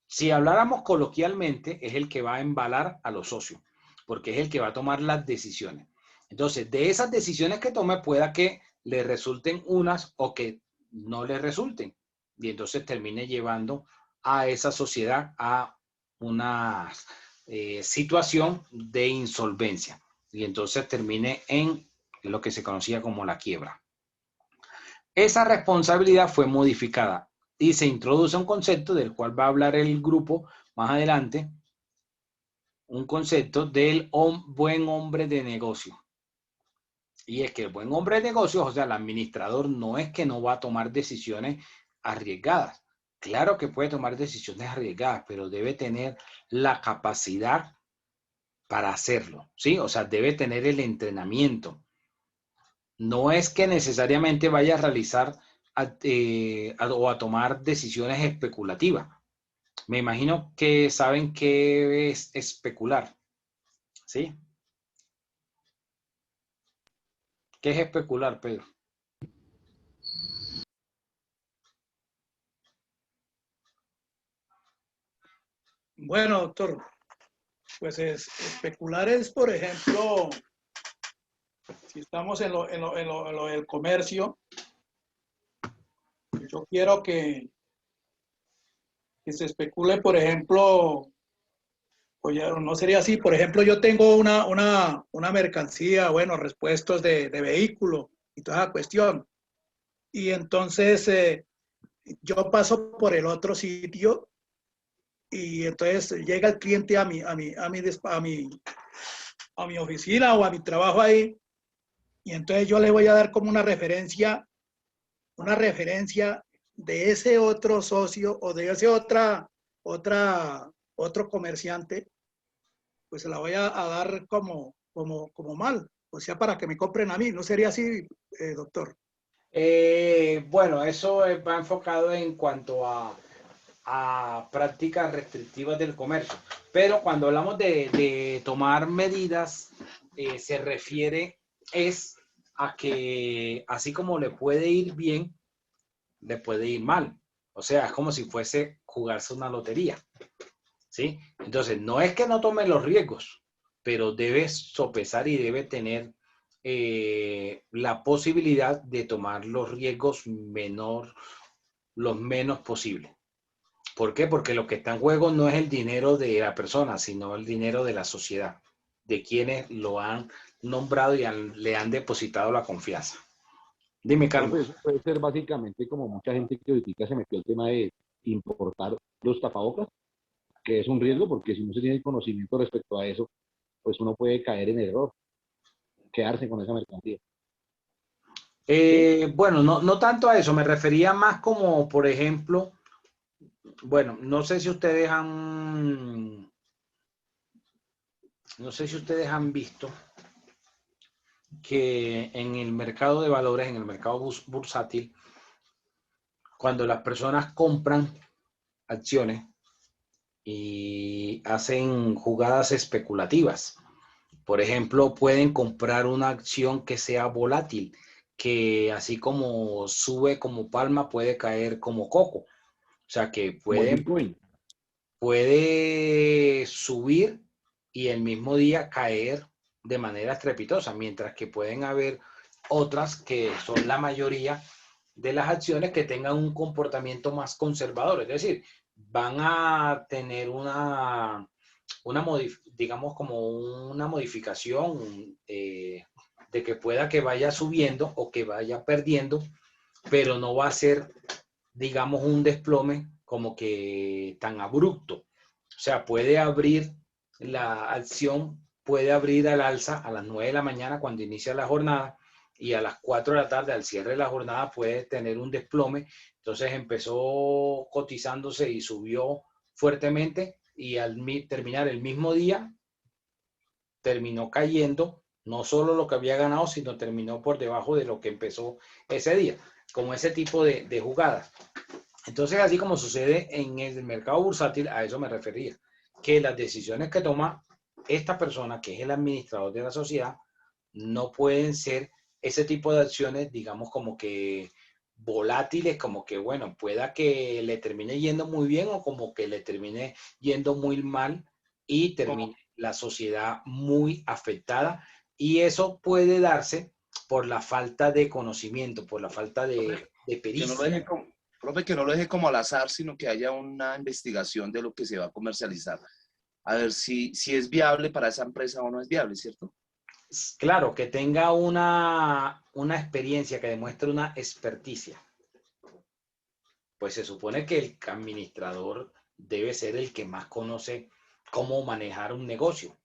[SPEAKER 2] Si habláramos coloquialmente, es el que va a embalar a los socios, porque es el que va a tomar las decisiones. Entonces, de esas decisiones que tome, pueda que le resulten unas o que no le resulten. Y entonces termine llevando a esa sociedad a una situación de insolvencia. Y entonces termine en lo que se conocía como la quiebra. Esa responsabilidad fue modificada y se introduce un concepto del cual va a hablar el grupo más adelante, un concepto del buen hombre de negocio. Y es que el buen hombre de negocios, o sea, el administrador, no es que no va a tomar decisiones arriesgadas. Claro que puede tomar decisiones arriesgadas, pero debe tener la capacidad para hacerlo, ¿sí? O sea, debe tener el entrenamiento. No es que necesariamente vaya a realizar o a tomar decisiones especulativas. Me imagino que saben qué es especular, ¿sí? ¿Qué es especular, Pedro?
[SPEAKER 6] Bueno, doctor, pues especular es, por ejemplo, si estamos en lo del comercio, yo quiero que se especule, por ejemplo, pues ya no sería así, por ejemplo, yo tengo una mercancía, bueno, repuestos de vehículo y toda la cuestión, y entonces yo paso por el otro sitio y entonces llega el cliente a mi oficina o a mi trabajo ahí, y entonces yo le voy a dar como una referencia de ese otro socio o de ese otro comerciante, pues se la voy a dar como mal, o sea, para que me compren a mí. ¿No sería así, doctor?
[SPEAKER 2] Bueno, eso va enfocado en cuanto a prácticas restrictivas del comercio. Pero cuando hablamos de tomar medidas, se refiere a que así como le puede ir bien, le puede ir mal. O sea, es como si fuese jugarse una lotería, ¿sí? Entonces, no es que no tome los riesgos, pero debe sopesar y debe tener la posibilidad de tomar los riesgos los menos posibles. ¿Por qué? Porque lo que está en juego no es el dinero de la persona, sino el dinero de la sociedad, de quienes lo han nombrado y le han depositado la confianza. Dime, Carlos.
[SPEAKER 13] Eso puede ser básicamente como mucha gente que ahorita se metió el tema de importar los tapabocas, que es un riesgo porque si no se tiene conocimiento respecto a eso, pues uno puede caer en el error, quedarse con esa mercancía.
[SPEAKER 2] Bueno, no tanto a eso, me refería más como, por ejemplo, bueno, no sé si ustedes han visto que en el mercado de valores, en el mercado bursátil, cuando las personas compran acciones y hacen jugadas especulativas, por ejemplo, pueden comprar una acción que sea volátil, que así como sube como palma, puede caer como coco. O sea, que puede subir y el mismo día caer de manera estrepitosa, mientras que pueden haber otras que son la mayoría de las acciones que tengan un comportamiento más conservador, es decir, van a tener digamos como una modificación de que pueda que vaya subiendo o que vaya perdiendo, pero no va a ser, digamos, un desplome como que tan abrupto. O sea, la acción puede abrir al alza a las 9 de la mañana cuando inicia la jornada y a las 4 de la tarde al cierre de la jornada puede tener un desplome. Entonces empezó cotizándose y subió fuertemente y al terminar el mismo día terminó cayendo, no solo lo que había ganado, sino terminó por debajo de lo que empezó ese día, como ese tipo de jugadas. Entonces, así como sucede en el mercado bursátil, a eso me refería, que las decisiones que toma esta persona, que es el administrador de la sociedad, no pueden ser ese tipo de acciones, digamos, como que volátiles, como que, bueno, pueda que le termine yendo muy bien o como que le termine yendo muy mal y termine la sociedad muy afectada. Y eso puede darse por la falta de conocimiento, por la falta de pericia.
[SPEAKER 4] Profe, que no lo deje como al azar, sino que haya una investigación de lo que se va a comercializar. A ver si es viable para esa empresa o no es viable, ¿cierto?
[SPEAKER 2] claro, que tenga una experiencia, que demuestre una experticia. Pues se supone que el administrador debe ser el que más conoce cómo manejar un negocio.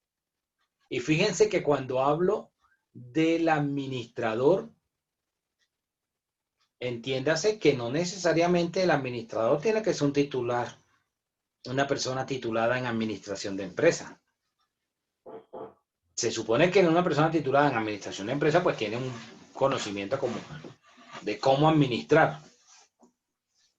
[SPEAKER 2] Y fíjense que cuando hablo del administrador, entiéndase que no necesariamente el administrador tiene que ser un titular, una persona titulada en administración de empresa. Se supone que una persona titulada en administración de empresa pues tiene un conocimiento como de cómo administrar.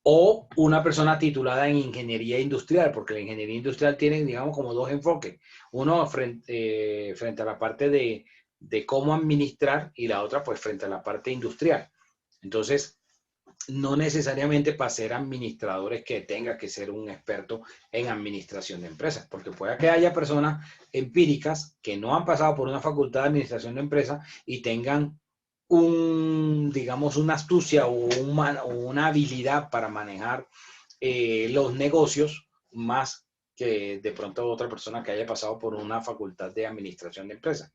[SPEAKER 2] O una persona titulada en ingeniería industrial, porque la ingeniería industrial tiene, digamos, como dos enfoques. Uno frente a la parte de cómo administrar y la otra pues frente a la parte industrial. Entonces, no necesariamente para ser administradores que tenga que ser un experto en administración de empresas, porque puede que haya personas empíricas que no han pasado por una facultad de administración de empresas y tengan digamos, una astucia o una habilidad para manejar los negocios más que de pronto otra persona que haya pasado por una facultad de administración de empresas.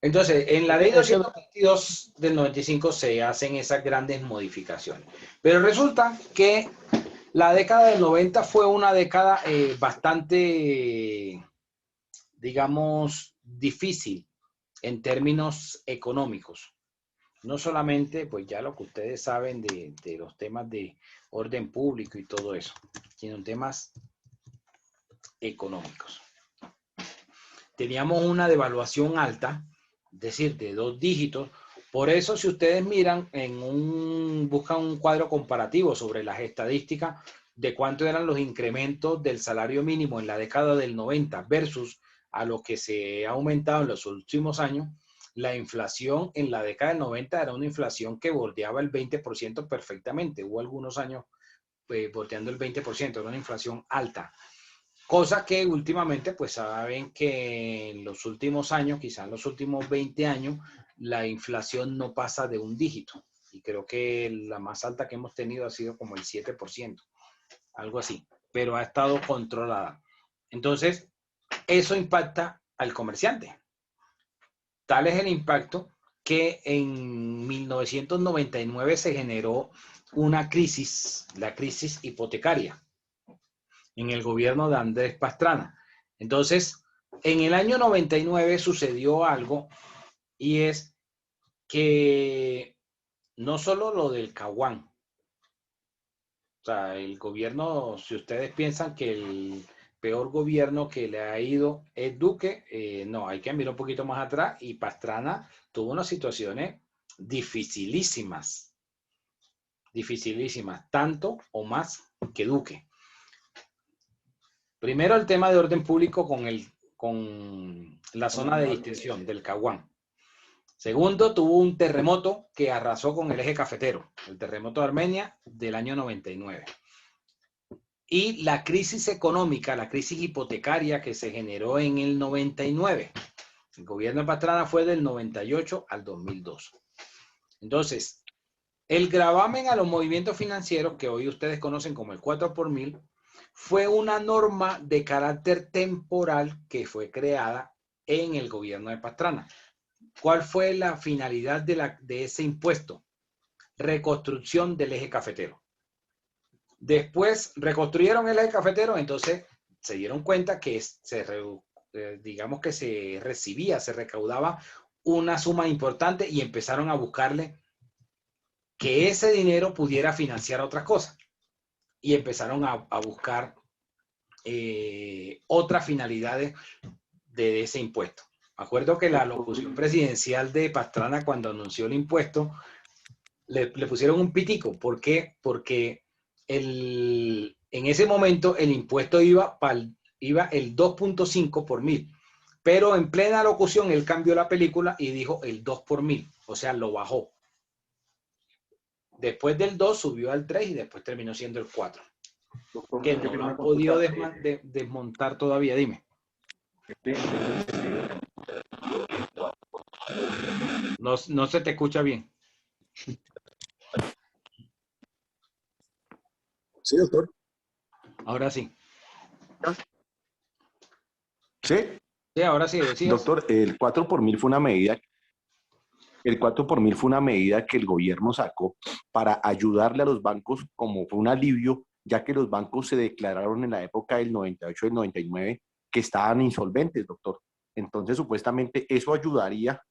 [SPEAKER 2] Entonces, en la ley 222 del 95 se hacen esas grandes modificaciones. Pero resulta que la década del 90 fue una década bastante, digamos, difícil en términos económicos. No solamente, pues ya lo que ustedes saben de los temas de orden público y todo eso, sino en temas económicos. Teníamos una devaluación alta, es decir, de 2 dígitos. Por eso, si ustedes miran, buscan un cuadro comparativo sobre las estadísticas de cuánto eran los incrementos del salario mínimo en la década del 90 versus a lo que se ha aumentado en los últimos años, la inflación en la década del 90 era una inflación que bordeaba el 20% perfectamente. Hubo algunos años bordeando el 20%, era una inflación alta. Cosa que últimamente, pues saben que en los últimos años, quizás en los últimos 20 años, la inflación no pasa de 1 dígito. Y creo que la más alta que hemos tenido ha sido como el 7%, algo así. Pero ha estado controlada. Entonces, eso impacta al comerciante. Tal es el impacto que en 1999 se generó una crisis, la crisis hipotecaria, en el gobierno de Andrés Pastrana. Entonces, en el año 99 sucedió algo, y es que no solo lo del Caguán, o sea, el gobierno, si ustedes piensan que el peor gobierno que le ha ido es Duque, no, hay que mirar un poquito más atrás, y Pastrana tuvo unas situaciones dificilísimas, tanto o más que Duque. Primero, el tema de orden público con la zona de distensión del Caguán. Segundo, tuvo un terremoto que arrasó con el eje cafetero, el terremoto de Armenia del año 99. Y la crisis económica, la crisis hipotecaria que se generó en el 99. El gobierno de Pastrana fue del 98 al 2002. Entonces, el gravamen a los movimientos financieros, que hoy ustedes conocen como el 4 por 1000, fue una norma de carácter temporal que fue creada en el gobierno de Pastrana. ¿Cuál fue la finalidad de ese impuesto? Reconstrucción del eje cafetero. Después reconstruyeron el eje cafetero, entonces se dieron cuenta que digamos que se recaudaba una suma importante y empezaron a buscarle que ese dinero pudiera financiar otras cosas. Y empezaron a buscar otras finalidades de ese impuesto. Me acuerdo que la locución presidencial de Pastrana, cuando anunció el impuesto, le pusieron un pitico. ¿Por qué? Porque en ese momento el impuesto iba el 2.5 por 1000. Pero en plena locución él cambió la película y dijo el 2 por 1000. O sea, lo bajó. Después del 2 subió al 3 y después terminó siendo el 4. Que no lo han podido desmontar todavía. Dime. No se te escucha bien.
[SPEAKER 14] Sí, doctor.
[SPEAKER 2] Ahora sí.
[SPEAKER 14] ¿Sí?
[SPEAKER 2] Sí, ahora sí, decías.
[SPEAKER 14] Doctor, el 4 por mil fue una medida. El 4 por mil fue una medida que el gobierno sacó para ayudarle a los bancos, como fue un alivio, ya que los bancos se declararon en la época del 98 y del 99 que estaban insolventes, doctor. Entonces, supuestamente eso ayudaría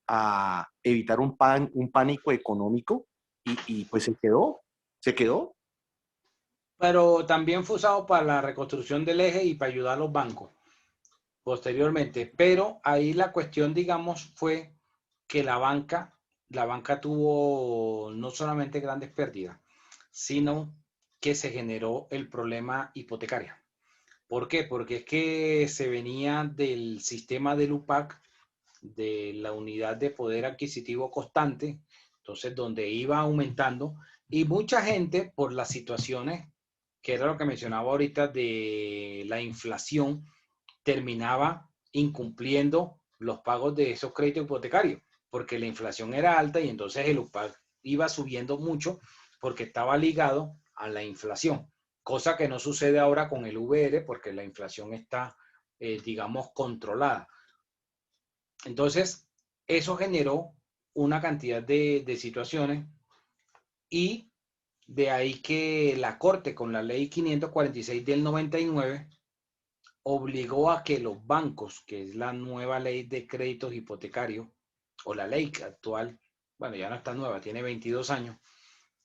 [SPEAKER 14] a evitar un pánico económico y pues se quedó.
[SPEAKER 2] Pero también fue usado para la reconstrucción del eje y para ayudar a los bancos posteriormente. Pero ahí la cuestión, digamos, fue que la banca tuvo no solamente grandes pérdidas, sino que se generó el problema hipotecario. ¿Por qué? Porque es que se venía del sistema del UPAC, de la unidad de poder adquisitivo constante, entonces donde iba aumentando, y mucha gente por las situaciones, que era lo que mencionaba ahorita de la inflación, terminaba incumpliendo los pagos de esos créditos hipotecarios, porque la inflación era alta y entonces el UPAC iba subiendo mucho porque estaba ligado a la inflación, cosa que no sucede ahora con el VR porque la inflación está, digamos, controlada. Entonces, eso generó una cantidad de situaciones y de ahí que la Corte con la ley 546 del 99 obligó a que los bancos, que es la nueva ley de créditos hipotecarios, o la ley actual, bueno, ya no está nueva, tiene 22 años,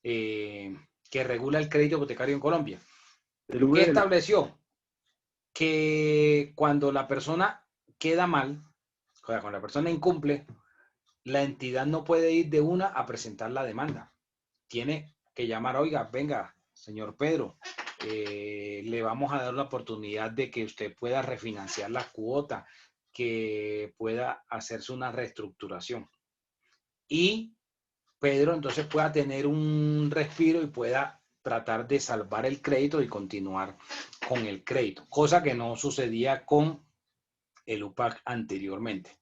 [SPEAKER 2] que regula el crédito hipotecario en Colombia, que estableció que cuando la persona queda mal, o sea, cuando la persona incumple, la entidad no puede ir de una a presentar la demanda. Tiene que llamar, oiga, venga, señor Pedro, le vamos a dar la oportunidad de que usted pueda refinanciar la cuota, que pueda hacerse una reestructuración. Y Pedro entonces pueda tener un respiro y pueda tratar de salvar el crédito y continuar con el crédito, cosa que no sucedía con el UPAC anteriormente.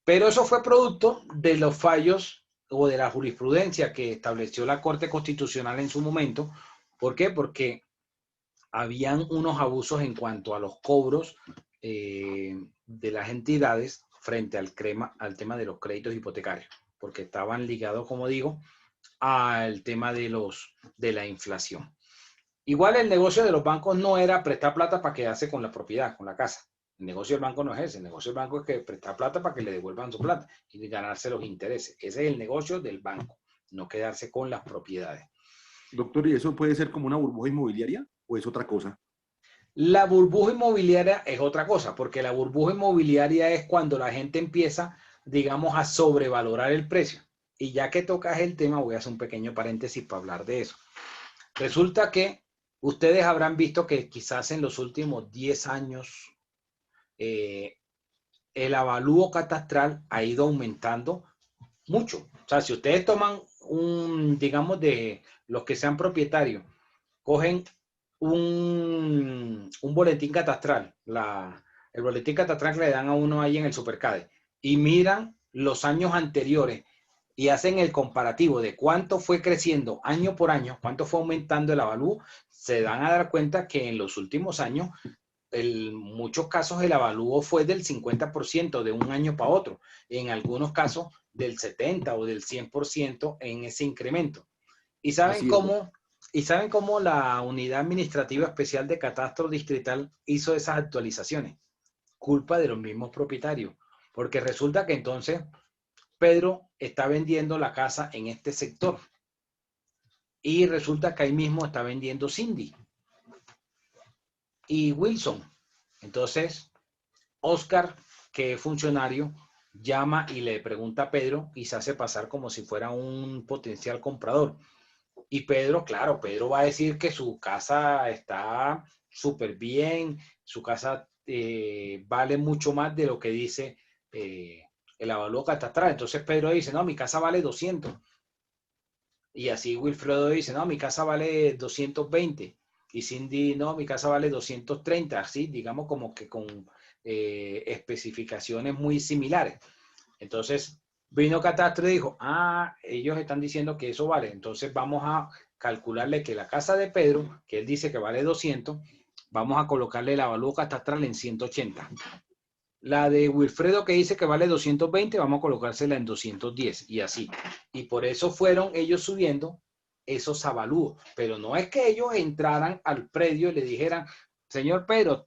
[SPEAKER 2] Pero eso fue producto de los fallos o de la jurisprudencia que estableció la Corte Constitucional en su momento. ¿Por qué? Porque habían unos abusos en cuanto a los cobros de las entidades frente al tema de los créditos hipotecarios, porque estaban ligados, como digo, al tema de la inflación. Igual el negocio de los bancos no era prestar plata para quedarse con la propiedad, con la casa. El negocio del banco no es ese. El negocio del banco es que prestar plata para que le devuelvan su plata y ganarse los intereses. Ese es el negocio del banco, no quedarse con las propiedades.
[SPEAKER 14] Doctor, ¿y eso puede ser como una burbuja inmobiliaria o es otra cosa?
[SPEAKER 2] La burbuja inmobiliaria es otra cosa, porque la burbuja inmobiliaria es cuando la gente empieza, digamos, a sobrevalorar el precio. Y ya que tocas el tema, voy a hacer un pequeño paréntesis para hablar de eso. Resulta que ustedes habrán visto que quizás en los últimos 10 años el avalúo catastral ha ido aumentando mucho. O sea, si ustedes toman digamos, de los que sean propietarios, cogen un boletín catastral, el boletín catastral que le dan a uno ahí en el Supercade, y miran los años anteriores y hacen el comparativo de cuánto fue creciendo año por año, cuánto fue aumentando el avalúo, se van a dar cuenta que en los últimos años, en muchos casos el avalúo fue del 50% de un año para otro, en algunos casos del 70 o del 100% en ese incremento. ¿Y saben cómo la Unidad Administrativa Especial de Catastro Distrital hizo esas actualizaciones? Culpa de los mismos propietarios, porque resulta que entonces Pedro está vendiendo la casa en este sector y resulta que ahí mismo está vendiendo Cindy y Wilson. Entonces, Oscar, que es funcionario, llama y le pregunta a Pedro y se hace pasar como si fuera un potencial comprador. Y Pedro, claro, Pedro va a decir que su casa está súper bien, su casa vale mucho más de lo que dice el avalúo catastral. Entonces Pedro dice, no, mi casa vale 200. Y así Wilfredo dice, no, mi casa vale 220. Y Cindy, no, mi casa vale 230. Así, digamos como que con especificaciones muy similares. Entonces vino Catastro y dijo, ellos están diciendo que eso vale. Entonces vamos a calcularle que la casa de Pedro, que él dice que vale 200, vamos a colocarle el avalúo catastral en 180. La de Wilfredo que dice que vale 220, vamos a colocársela en 210 y así. Y por eso fueron ellos subiendo esos avalúos. Pero no es que ellos entraran al predio y le dijeran, señor Pedro,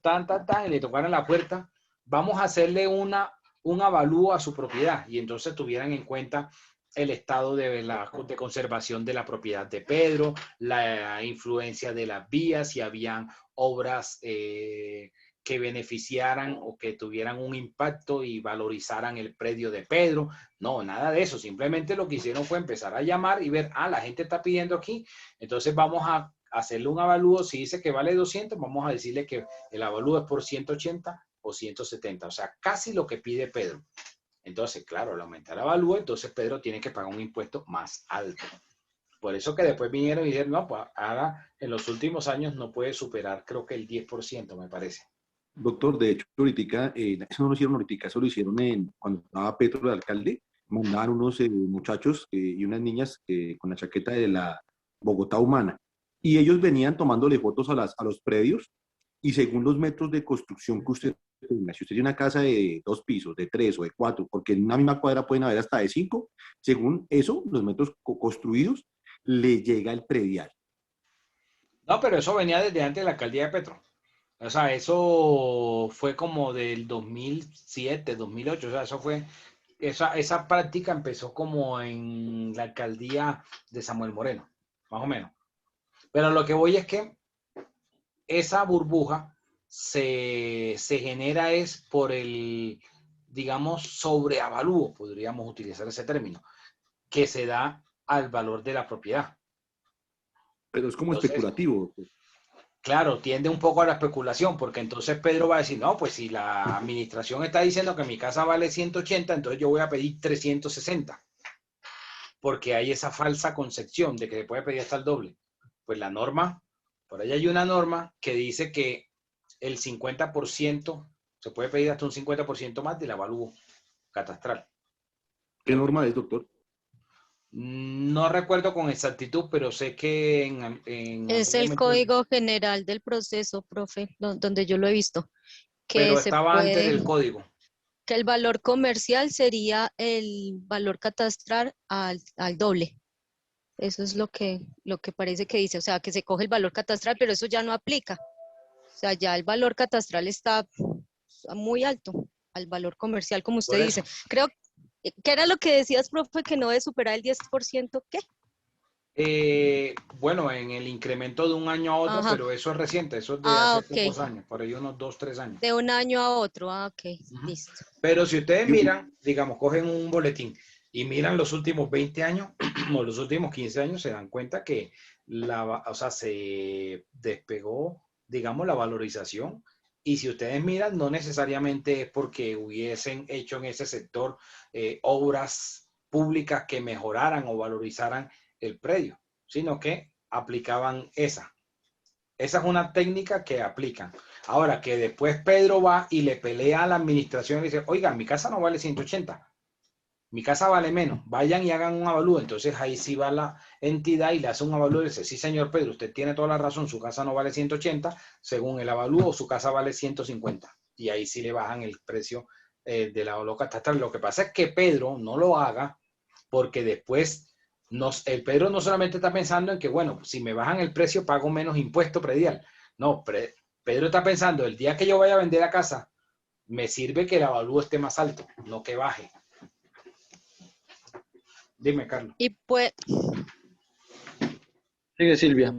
[SPEAKER 2] y le tocaran la puerta, vamos a hacerle un avalúo a su propiedad. Y entonces tuvieran en cuenta el estado de conservación de la propiedad de Pedro, la influencia de las vías, si habían obras que beneficiaran o que tuvieran un impacto y valorizaran el predio de Pedro. No, nada de eso. Simplemente lo que hicieron fue empezar a llamar y ver, la gente está pidiendo aquí, entonces vamos a hacerle un avalúo. Si dice que vale 200, vamos a decirle que el avalúo es por 180 o 170, o sea, casi lo que pide Pedro. Entonces, claro, al aumentar el avalúo, entonces Pedro tiene que pagar un impuesto más alto. Por eso que después vinieron y dijeron, no, pues ahora en los últimos años no puede superar, creo que el 10%, me parece.
[SPEAKER 14] Doctor, de hecho, ahorita, eso no lo hicieron ahorita, eso lo hicieron cuando estaba Petro de alcalde, mandaban unos muchachos y unas niñas con la chaqueta de la Bogotá Humana, y ellos venían tomándole fotos a los predios, y según los metros de construcción que usted tenga, si usted tiene una casa de 2 pisos, de 3 o de 4, porque en una misma cuadra pueden haber hasta de 5, según eso, los metros construidos, le llega el predial.
[SPEAKER 2] No, pero eso venía desde antes de la alcaldía de Petro. O sea, eso fue como del 2007, 2008, o sea, eso fue, esa práctica empezó como en la alcaldía de Samuel Moreno, más o menos. Pero lo que voy es que esa burbuja se genera es por el, digamos, sobreavalúo, podríamos utilizar ese término, que se da al valor de la propiedad.
[SPEAKER 14] Pero es como especulativo.
[SPEAKER 2] Claro, tiende un poco a la especulación, porque entonces Pedro va a decir, no, pues si la administración está diciendo que mi casa vale 180, entonces yo voy a pedir 360. Porque hay esa falsa concepción de que se puede pedir hasta el doble. Pues la norma, por ahí hay una norma que dice que el 50%, se puede pedir hasta un 50% más del avalúo catastral.
[SPEAKER 14] ¿Qué norma es, doctor?
[SPEAKER 2] No recuerdo con exactitud, pero sé que
[SPEAKER 15] es el Código General del Proceso, profe, donde yo lo he visto. Que
[SPEAKER 2] pero estaba antes del código.
[SPEAKER 15] Que el valor comercial sería el valor catastral al doble. Eso es lo que parece que dice, o sea, que se coge el valor catastral, pero eso ya no aplica. O sea, ya el valor catastral está muy alto al valor comercial, como usted dice. Creo ¿qué era lo que decías, profe, que no debe superar el 10%? ¿Qué?
[SPEAKER 2] Bueno, en el incremento de un año a otro,
[SPEAKER 15] Ajá.
[SPEAKER 2] pero eso es reciente, eso es de hace
[SPEAKER 15] Okay.
[SPEAKER 2] pocos años, por ahí unos 2, 3 años.
[SPEAKER 15] De un año a otro, ok, listo.
[SPEAKER 2] Pero si ustedes miran, digamos, cogen un boletín y miran los últimos 20 años o los últimos 15 años, se dan cuenta que se despegó, digamos, la valorización. Y si ustedes miran, no necesariamente es porque hubiesen hecho en ese sector obras públicas que mejoraran o valorizaran el predio, sino que aplicaban esa. Esa es una técnica que aplican. Ahora, que después Pedro va y le pelea a la administración y dice, oiga, mi casa no vale 180, mi casa vale menos, vayan y hagan un avalúo. Entonces ahí sí va la entidad y le hace un avalúo y dice, sí señor Pedro, usted tiene toda la razón, su casa no vale 180, según el avalúo su casa vale 150. Y ahí sí le bajan el precio del avalúo catastral. Lo que pasa es que Pedro no lo haga porque después el Pedro no solamente está pensando en que, bueno, si me bajan el precio pago menos impuesto predial. No, Pedro está pensando, el día que yo vaya a vender la casa, me sirve que el avalúo esté más alto, no que baje. Dime, Carlos.
[SPEAKER 15] Y pues...
[SPEAKER 16] Sigue, Silvia.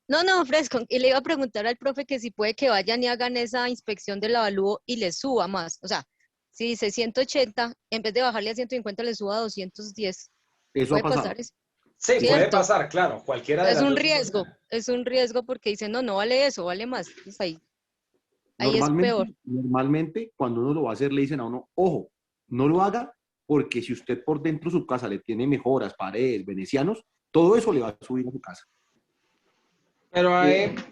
[SPEAKER 15] No, fresco. Y le iba a preguntar al profe que si puede que vayan y hagan esa inspección del avalúo y le suba más. O sea, si dice 180, en vez de bajarle a 150, le suba a 210.
[SPEAKER 14] Eso
[SPEAKER 15] ¿Puede
[SPEAKER 14] ha pasado.
[SPEAKER 15] pasar eso?
[SPEAKER 2] Sí,
[SPEAKER 15] ¿Cierto?
[SPEAKER 2] puede pasar, claro. Cualquiera de
[SPEAKER 15] Es
[SPEAKER 2] las
[SPEAKER 15] un
[SPEAKER 2] dos
[SPEAKER 15] riesgo, es un riesgo porque dicen, no vale eso, vale más. Pues ahí es peor.
[SPEAKER 14] Normalmente, cuando uno lo va a hacer, le dicen a uno, ojo, no lo haga, porque si usted por dentro de su casa le tiene mejoras, paredes, venecianos, todo eso le va a subir a su casa.
[SPEAKER 2] Pero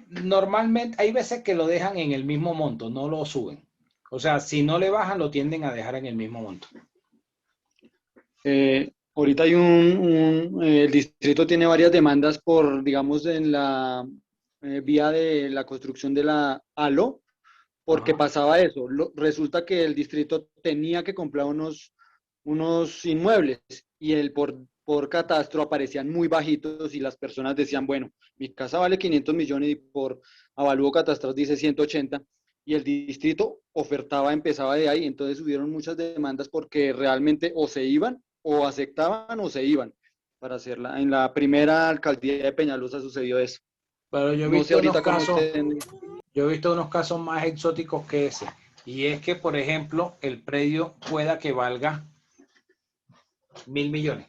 [SPEAKER 2] normalmente hay veces que lo dejan en el mismo monto, no lo suben. O sea, si no le bajan, lo tienden a dejar en el mismo monto.
[SPEAKER 16] Ahorita hay el distrito tiene varias demandas por, digamos, en la vía de la construcción de la ALO, porque pasaba eso. Resulta que el distrito tenía que comprar unos inmuebles y por catastro aparecían muy bajitos y las personas decían, bueno, mi casa vale 500 millones y por avalúo catastral dice 180 y el distrito empezaba de ahí, entonces hubieron muchas demandas porque realmente o se iban o aceptaban o se iban para hacerla. En la primera alcaldía de Peñalosa sucedió eso.
[SPEAKER 2] Pero yo he
[SPEAKER 16] No sé
[SPEAKER 2] visto
[SPEAKER 16] ahorita
[SPEAKER 2] unos
[SPEAKER 16] cómo
[SPEAKER 2] casos,
[SPEAKER 16] estén.
[SPEAKER 2] yo he visto unos casos más exóticos que ese. Y es que, por ejemplo, el predio pueda que valga 1.000 millones.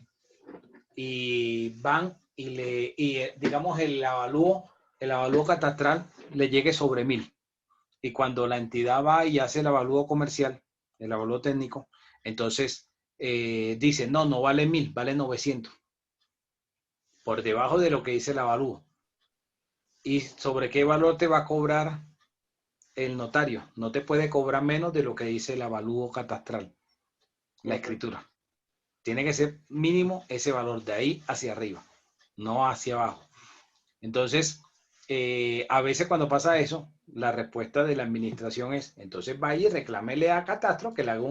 [SPEAKER 2] Y van digamos, el avalúo catastral le llegue sobre 1.000. Y cuando la entidad va y hace el avalúo comercial, el avalúo técnico, entonces dice, no vale 1.000, vale 900. Por debajo de lo que dice el avalúo. ¿Y sobre qué valor te va a cobrar el notario? No te puede cobrar menos de lo que dice el avalúo catastral, la escritura. Tiene que ser mínimo ese valor, de ahí hacia arriba, no hacia abajo. Entonces, a veces cuando pasa eso, la respuesta de la administración es, entonces vaya y reclámele a Catastro que le haga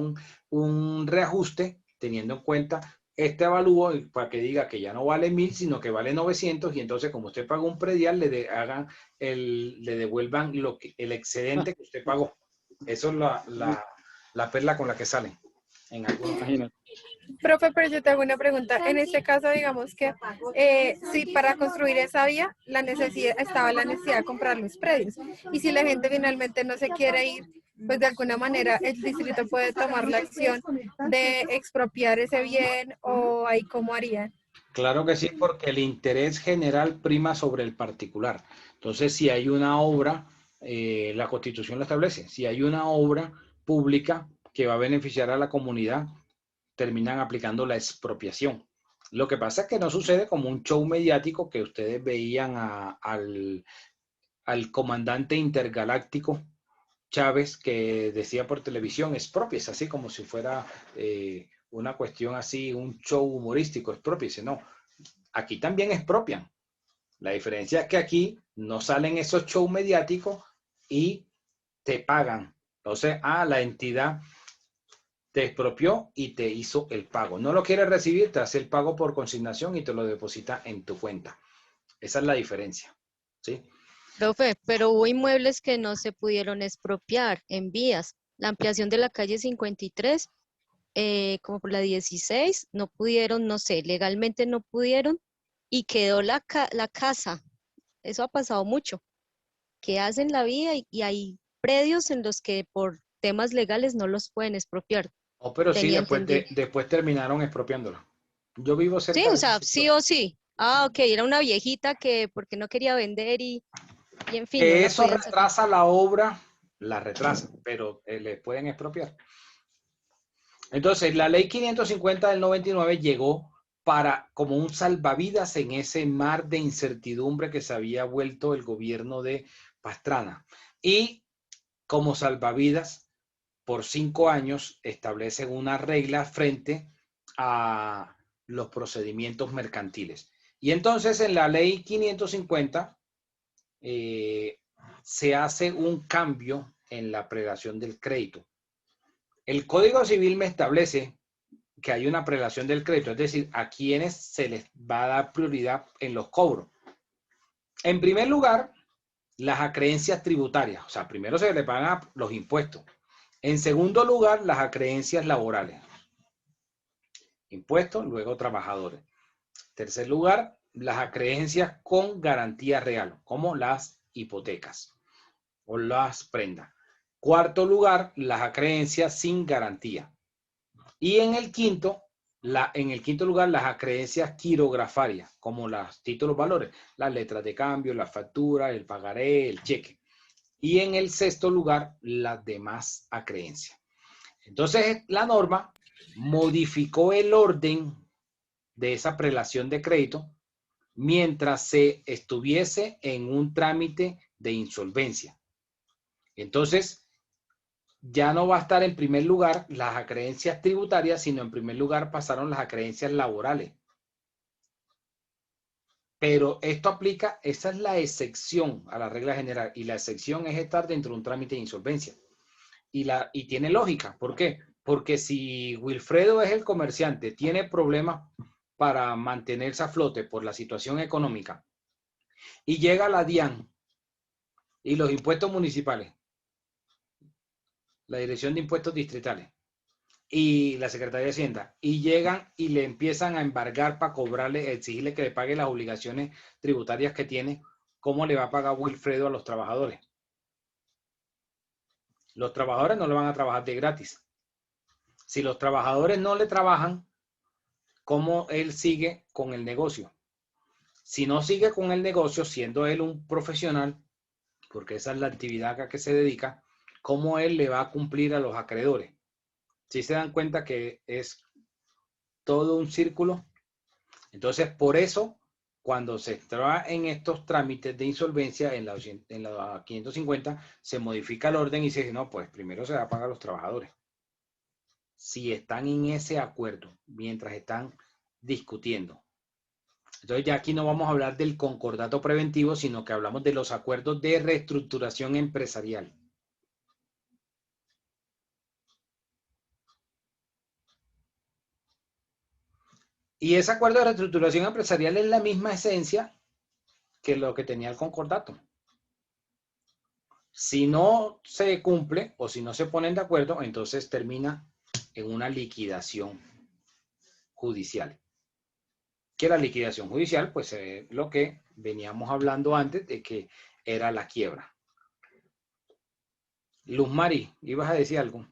[SPEAKER 2] un reajuste teniendo en cuenta este avalúo para que diga que ya no vale 1.000, sino que vale 900, y entonces como usted pagó un predial, le devuelvan el excedente que usted pagó. Eso es la perla con la que salen.
[SPEAKER 16] Imagínate.
[SPEAKER 17] Profe, pero yo te hago una pregunta. En este caso, digamos que si para construir esa vía estaba la necesidad de comprar los predios. Y si la gente finalmente no se quiere ir, pues de alguna manera el distrito puede tomar la acción de expropiar ese bien, o ahí cómo harían.
[SPEAKER 2] Claro que sí, porque el interés general prima sobre el particular. Entonces, si hay una obra, la Constitución lo establece, si hay una obra pública que va a beneficiar a la comunidad, terminan aplicando la expropiación. Lo que pasa es que no sucede como un show mediático que ustedes veían al comandante intergaláctico Chávez, que decía por televisión, expropies, así como si fuera una cuestión así, un show humorístico, expropies. No, aquí también expropian. La diferencia es que aquí no salen esos shows mediáticos y te pagan. Entonces, la entidad te expropió y te hizo el pago. No lo quieres recibir, te hace el pago por consignación y te lo deposita en tu cuenta. Esa es la diferencia, ¿sí?
[SPEAKER 15] Profe, pero hubo inmuebles que no se pudieron expropiar en vías. La ampliación de la calle 53, como por la 16, no pudieron, no sé, legalmente no pudieron y quedó la casa. Eso ha pasado mucho. Que hacen la vía y hay predios en los que por temas legales no los pueden expropiar.
[SPEAKER 2] Pero sí, después terminaron expropiándolo. Yo vivo cerca.
[SPEAKER 15] Sí, o sea, sí o sí. Ok, era una viejita que porque no quería vender y en fin.
[SPEAKER 2] Que eso retrasa la obra, la retrasa, pero le pueden expropiar. Entonces, la ley 550 del 99 llegó como un salvavidas en ese mar de incertidumbre que se había vuelto el gobierno de Pastrana. Y como salvavidas, por 5 años establecen una regla frente a los procedimientos mercantiles. Y entonces en la ley 550 se hace un cambio en la prelación del crédito. El Código Civil me establece que hay una prelación del crédito, es decir, a quienes se les va a dar prioridad en los cobros. En primer lugar, las acreencias tributarias, o sea, primero se le pagan los impuestos. En segundo lugar, las acreencias laborales. Impuestos, luego trabajadores. Tercer lugar, las acreencias con garantía real, como las hipotecas o las prendas. Cuarto lugar, las acreencias sin garantía. Y en el quinto lugar, las acreencias quirografarias, como los títulos valores, las letras de cambio, la factura, el pagaré, el cheque. Y en el sexto lugar, las demás acreencias. Entonces, la norma modificó el orden de esa prelación de crédito mientras se estuviese en un trámite de insolvencia. Entonces, ya no va a estar en primer lugar las acreencias tributarias, sino en primer lugar pasaron las acreencias laborales. Pero esto aplica, esa es la excepción a la regla general, y la excepción es estar dentro de un trámite de insolvencia. Y tiene lógica. ¿Por qué? Porque si Wilfredo es el comerciante, tiene problemas para mantenerse a flote por la situación económica, y llega la DIAN y los impuestos municipales, la Dirección de Impuestos Distritales y la Secretaría de Hacienda, y llegan y le empiezan a embargar para cobrarle, exigirle que le pague las obligaciones tributarias que tiene, ¿cómo le va a pagar Wilfredo a los trabajadores? Los trabajadores no le van a trabajar de gratis. Si los trabajadores no le trabajan, ¿cómo él sigue con el negocio? Si no sigue con el negocio, siendo él un profesional, porque esa es la actividad a que se dedica, ¿cómo él le va a cumplir a los acreedores? Si se dan cuenta que es todo un círculo. Entonces, por eso, cuando se entra en estos trámites de insolvencia, en la 550, se modifica el orden y se dice, no, pues primero se va a pagar a los trabajadores. Si están en ese acuerdo, mientras están discutiendo. Entonces, ya aquí no vamos a hablar del concordato preventivo, sino que hablamos de los acuerdos de reestructuración empresarial. Y ese acuerdo de reestructuración empresarial es la misma esencia que lo que tenía el concordato. Si no se cumple o si no se ponen de acuerdo, entonces termina en una liquidación judicial. Que la liquidación judicial, pues es lo que veníamos hablando antes de que era la quiebra. Luz Mari, ¿ibas a decir algo?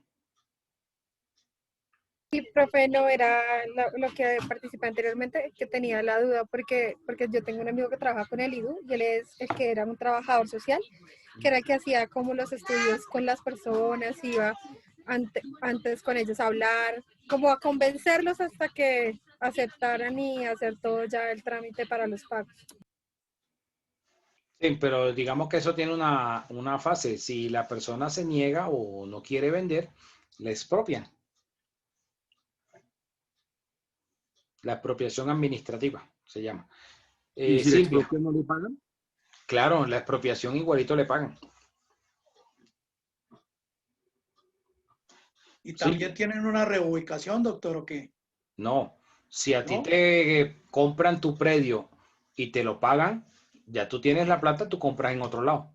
[SPEAKER 17] Sí, profe, no era lo que participé anteriormente, que tenía la duda, porque yo tengo un amigo que trabaja con el IDU y él es el que era un trabajador social, que era el que hacía como los estudios con las personas, iba antes con ellos a hablar, como a convencerlos hasta que aceptaran y hacer todo ya el trámite para los pagos.
[SPEAKER 2] Sí, pero digamos que eso tiene una fase. Si la persona se niega o no quiere vender, le expropian. La expropiación administrativa se llama.
[SPEAKER 14] ¿Y si
[SPEAKER 2] Silvia,
[SPEAKER 14] le expropian, no le pagan?
[SPEAKER 2] claro, la expropiación igualito le pagan.
[SPEAKER 6] ¿Y también tienen una reubicación, doctor, o qué?
[SPEAKER 2] No, si a ti
[SPEAKER 6] ¿No?
[SPEAKER 2] te compran tu predio y te lo pagan, ya tú tienes la plata, tú compras en otro lado.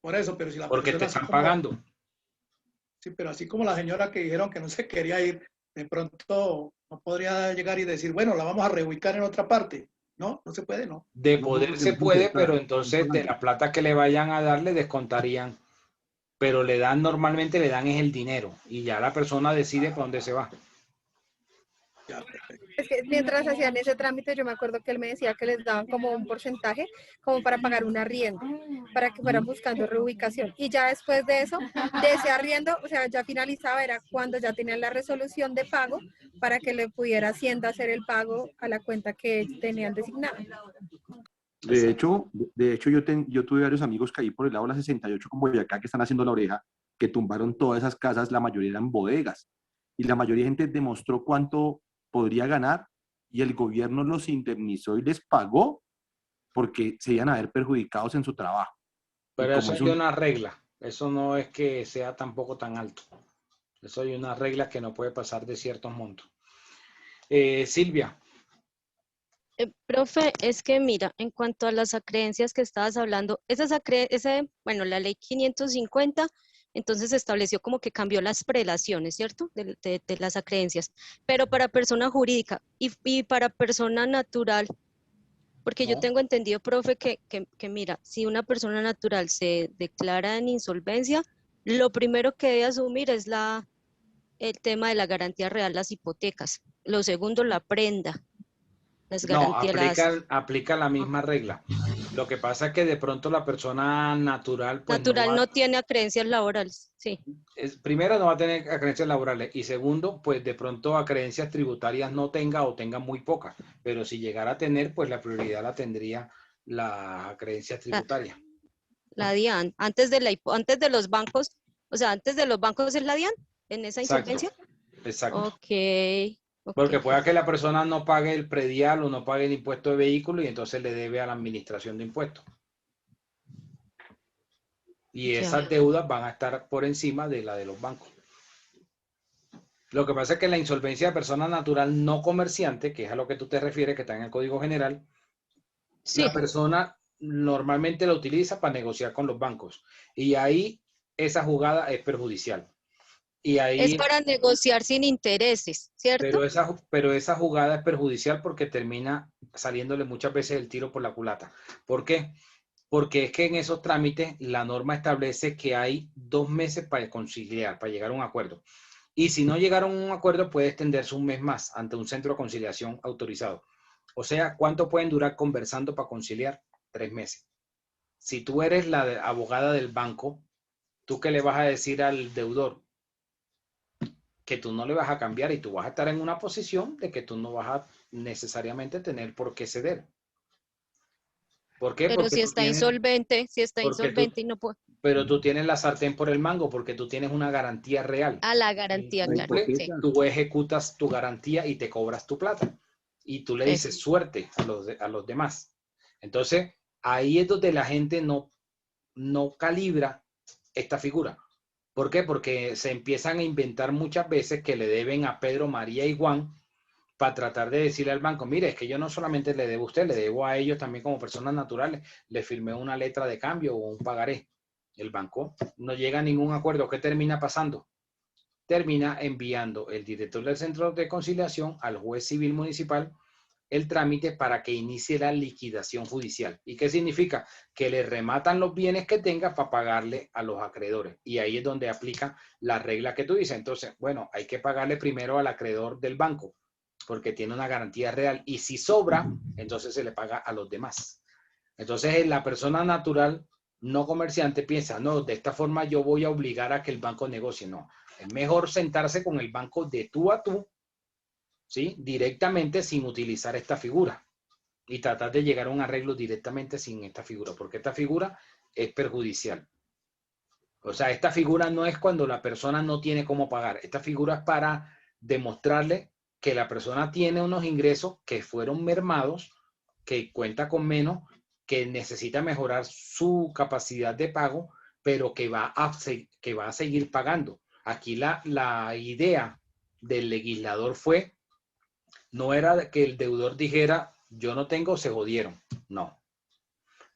[SPEAKER 6] Por eso, pero si la
[SPEAKER 2] Porque te
[SPEAKER 6] persona
[SPEAKER 2] están pagando.
[SPEAKER 6] Sí, pero así como la señora que dijeron que no se quería ir, de pronto no podría llegar y decir, bueno, la vamos a reubicar en otra parte. No, no se puede, no.
[SPEAKER 2] De
[SPEAKER 14] No,
[SPEAKER 2] poder
[SPEAKER 14] porque
[SPEAKER 2] se
[SPEAKER 14] no se
[SPEAKER 2] puede,
[SPEAKER 14] interesa,
[SPEAKER 2] pero entonces de la plata que le vayan a dar le descontarían. Pero normalmente le dan es el dinero y ya la persona decide para dónde se va.
[SPEAKER 17] Es que mientras hacían ese trámite, yo me acuerdo que él me decía que les daban como un porcentaje, como para pagar un arriendo, para que fueran buscando reubicación. Y ya después de eso, de ese arriendo, o sea, ya finalizaba, era cuando ya tenían la resolución de pago para que le pudiera Hacienda hacer el pago a la cuenta que tenían designada.
[SPEAKER 14] De hecho, yo tuve varios amigos que ahí por el lado de la 68 con Boyacá que están haciendo la oreja, que tumbaron todas esas casas, la mayoría eran bodegas. Y la mayoría de gente demostró cuánto podría ganar y el gobierno los indemnizó y les pagó porque se iban a ver perjudicados en su trabajo.
[SPEAKER 2] Pero eso hay una regla. Eso no es que sea tampoco tan alto. Eso hay una regla que no puede pasar de ciertos montos. Silvia.
[SPEAKER 15] Profe, es que mira, en cuanto a las acreencias que estabas hablando, bueno, la ley 550, entonces se estableció como que cambió las prelaciones, ¿cierto? De las acreencias, pero para persona jurídica y para persona natural, porque yo tengo entendido, profe, que mira, si una persona natural se declara en insolvencia, lo primero que debe asumir es el tema de la garantía real, las hipotecas. Lo segundo, la prenda.
[SPEAKER 2] No, aplica la misma regla. Lo que pasa es que de pronto la persona natural... Pues
[SPEAKER 15] no tiene acreencias laborales, sí.
[SPEAKER 2] Primero no va a tener acreencias laborales y segundo, pues de pronto acreencias tributarias no tenga o tenga muy pocas. Pero si llegara a tener, pues la prioridad la tendría la acreencia tributaria.
[SPEAKER 15] La DIAN, antes de los bancos, o sea, antes de los bancos es la DIAN en esa insolvencia.
[SPEAKER 2] Exacto.
[SPEAKER 15] Ok.
[SPEAKER 2] Porque pueda que la persona no pague el predial o no pague el impuesto de vehículo y entonces le debe a la administración de impuestos. Y esas deudas van a estar por encima de la de los bancos. Lo que pasa es que la insolvencia de persona natural no comerciante, que es a lo que tú te refieres, que está en el Código General, la persona normalmente la utiliza para negociar con los bancos. Y ahí esa jugada es perjudicial. Y ahí,
[SPEAKER 15] es para negociar sin intereses, ¿cierto?
[SPEAKER 2] Pero esa jugada es perjudicial porque termina saliéndole muchas veces el tiro por la culata. ¿Por qué? Porque es que en esos trámites la norma establece que hay 2 meses para conciliar, para llegar a un acuerdo. Y si no llegaron a un acuerdo, puede extenderse un mes más ante un centro de conciliación autorizado. O sea, ¿cuánto pueden durar conversando para conciliar? 3 meses. Si tú eres la abogada del banco, ¿tú qué le vas a decir al deudor? Que tú no le vas a cambiar y tú vas a estar en una posición de que tú no vas a necesariamente tener por qué ceder. ¿Por qué?
[SPEAKER 15] Pero
[SPEAKER 2] porque
[SPEAKER 15] si está insolvente, y no puede.
[SPEAKER 2] Pero tú tienes la sartén por el mango porque tú tienes una garantía real.
[SPEAKER 15] A la garantía, claro. Sí.
[SPEAKER 2] Tú ejecutas tu garantía y te cobras tu plata. Y tú le dices suerte a los demás. Entonces, ahí es donde la gente no calibra esta figura. ¿Por qué? Porque se empiezan a inventar muchas veces que le deben a Pedro, María y Juan para tratar de decirle al banco, mire, es que yo no solamente le debo a usted, le debo a ellos también como personas naturales. Le firmé una letra de cambio o un pagaré. El banco no llega a ningún acuerdo. ¿Qué termina pasando? Termina enviando el director del centro de conciliación al juez civil municipal el trámite para que inicie la liquidación judicial. ¿Y qué significa? Que le rematan los bienes que tenga para pagarle a los acreedores. Y ahí es donde aplica la regla que tú dices. Entonces, bueno, hay que pagarle primero al acreedor del banco porque tiene una garantía real. Y si sobra, entonces se le paga a los demás. Entonces, la persona natural no comerciante piensa, no, de esta forma yo voy a obligar a que el banco negocie. No, es mejor sentarse con el banco de tú a tú, ¿sí? Directamente sin utilizar esta figura y tratar de llegar a un arreglo directamente sin esta figura, porque esta figura es perjudicial. O sea, esta figura no es cuando la persona no tiene cómo pagar. Esta figura es para demostrarle que la persona tiene unos ingresos que fueron mermados, que cuenta con menos, que necesita mejorar su capacidad de pago, pero que va a seguir pagando. Aquí la idea del legislador fue, no era que el deudor dijera, yo no tengo, se jodieron. No.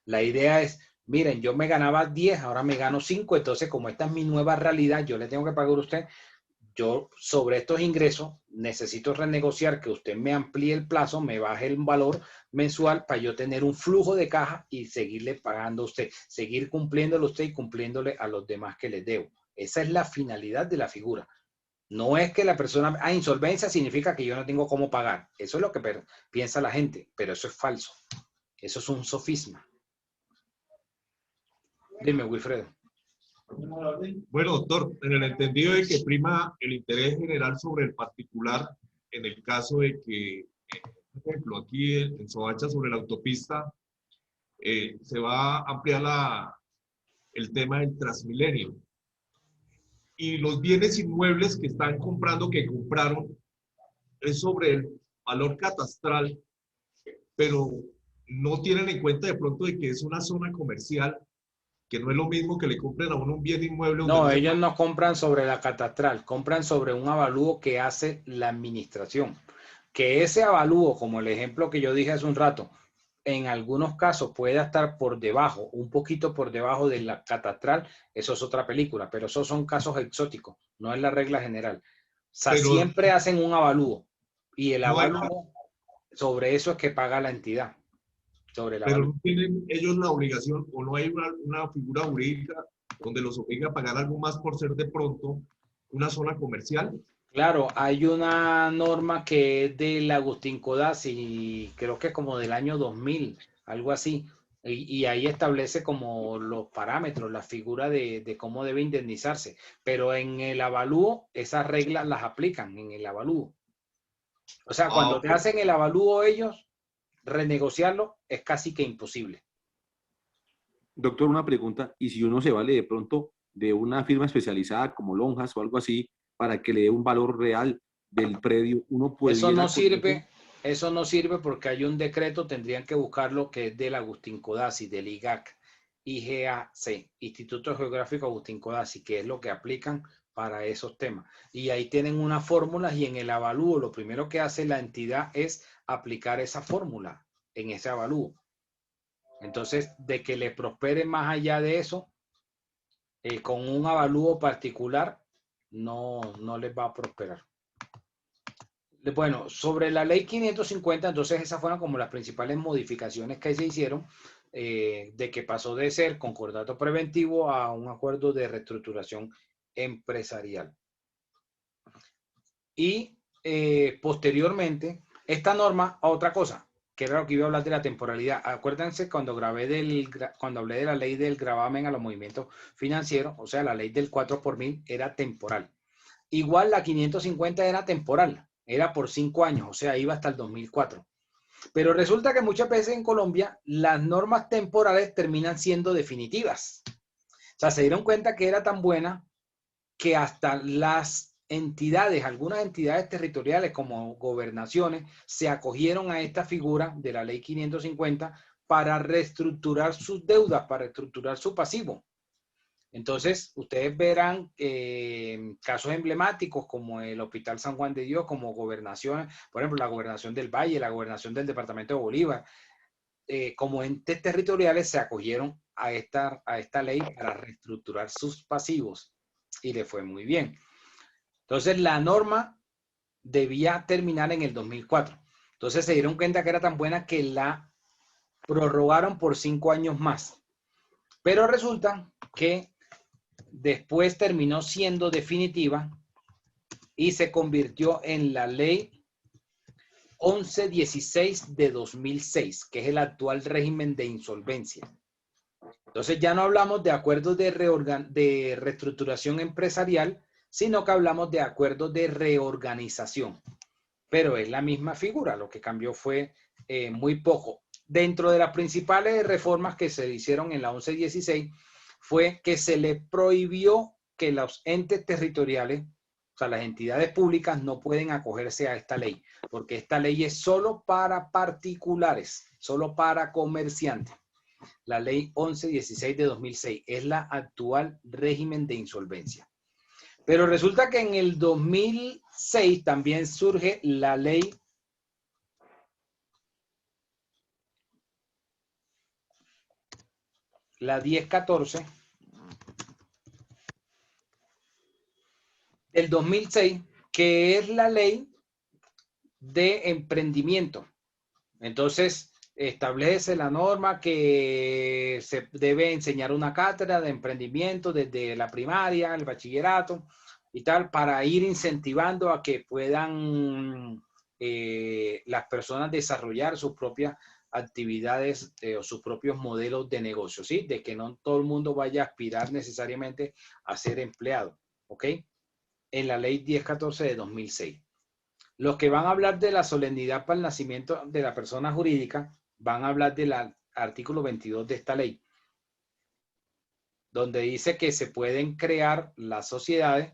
[SPEAKER 2] La idea es, miren, yo me ganaba 10, ahora me gano 5, entonces como esta es mi nueva realidad, yo le tengo que pagar a usted. Yo sobre estos ingresos necesito renegociar que usted me amplíe el plazo, me baje el valor mensual para yo tener un flujo de caja y seguirle pagando a usted, seguir cumpliéndole a usted y cumpliéndole a los demás que les debo. Esa es la finalidad de la figura. No es que la persona, insolvencia significa que yo no tengo cómo pagar. Eso es lo que piensa la gente, pero eso es falso. Eso es un sofisma. Dime, Wilfredo.
[SPEAKER 5] Bueno, doctor, en el entendido de que prima el interés general sobre el particular, en el caso de que, por ejemplo, aquí en Soacha, sobre la autopista, se va a ampliar el tema del Transmilenio. Y los bienes inmuebles que están comprando, que compraron, es sobre el valor catastral, pero no tienen en cuenta de pronto de que es una zona comercial, que no es lo mismo que le compren a uno un bien inmueble.
[SPEAKER 2] No, ellos no compran sobre la catastral, compran sobre un avalúo que hace la administración. Que ese avalúo, como el ejemplo que yo dije hace un rato, en algunos casos puede estar por debajo, un poquito por debajo de la catastral, eso es otra película, pero esos son casos exóticos, no es la regla general. O sea, pero siempre hacen un avalúo y el avalúo, sobre eso es que paga la entidad.
[SPEAKER 5] Pero no tienen ellos la obligación, o no hay una figura jurídica donde los obliga a pagar algo más por ser de pronto una zona comercial.
[SPEAKER 2] Claro, hay una norma que es del Agustín Codazzi, y creo que es como del año 2000, algo así, y ahí establece como los parámetros, la figura de cómo debe indemnizarse, pero en el avalúo esas reglas las aplican en el avalúo. O sea, cuando te hacen el avalúo ellos, renegociarlo es casi que imposible.
[SPEAKER 14] Doctor, una pregunta, ¿y si uno se vale de pronto de una firma especializada como Lonjas o algo así para que le dé un valor real del predio, uno puede...
[SPEAKER 2] Eso no sirve porque hay un decreto, tendrían que buscarlo, que es del Agustín Codazzi, del IGAC, Instituto Geográfico Agustín Codazzi, que es lo que aplican para esos temas. Y ahí tienen unas fórmulas y en el avalúo lo primero que hace la entidad es aplicar esa fórmula en ese avalúo. Entonces, de que le prospere más allá de eso, con un avalúo particular, no les va a prosperar. Bueno, sobre la ley 550, entonces esas fueron como las principales modificaciones que se hicieron, de que pasó de ser concordato preventivo a un acuerdo de reestructuración empresarial. Y posteriormente, esta norma, otra cosa, que era lo que iba a hablar de la temporalidad. Acuérdense cuando hablé de la ley del gravamen a los movimientos financieros, o sea, la ley del 4 por 1000 era temporal. Igual la 550 era temporal, era por 5 años, o sea, iba hasta el 2004. Pero resulta que muchas veces en Colombia las normas temporales terminan siendo definitivas. O sea, se dieron cuenta que era tan buena que hasta las entidades, algunas entidades territoriales como gobernaciones, se acogieron a esta figura de la ley 550 para reestructurar sus deudas, para reestructurar su pasivo. Entonces, ustedes verán casos emblemáticos como el Hospital San Juan de Dios, como gobernaciones, por ejemplo, la gobernación del Valle, la gobernación del departamento de Bolívar, como entes territoriales se acogieron a esta ley para reestructurar sus pasivos y le fue muy bien. Entonces, la norma debía terminar en el 2004. Entonces, se dieron cuenta que era tan buena que la prorrogaron por 5 años más. Pero resulta que después terminó siendo definitiva y se convirtió en la ley 1116 de 2006, que es el actual régimen de insolvencia. Entonces ya no hablamos de acuerdos de reestructuración empresarial, sino que hablamos de acuerdos de reorganización. Pero es la misma figura, lo que cambió fue muy poco. Dentro de las principales reformas que se hicieron en la 1116 fue que se le prohibió que los entes territoriales, o sea, las entidades públicas no pueden acogerse a esta ley, porque esta ley es solo para particulares, solo para comerciantes. La ley 1116 de 2006 es la actual régimen de insolvencia. Pero resulta que en el 2006 también surge la ley la 1014 del 2006, que es la ley de emprendimiento. Entonces, establece la norma que se debe enseñar una cátedra de emprendimiento desde la primaria, el bachillerato y tal, para ir incentivando a que puedan las personas desarrollar sus propias actividades o sus propios modelos de negocio, ¿sí? De que no todo el mundo vaya a aspirar necesariamente a ser empleado, ¿ok? En la ley 1014 de 2006. Los que van a hablar de la solemnidad para el nacimiento de la persona jurídica van a hablar del artículo 22 de esta ley, donde dice que se pueden crear las sociedades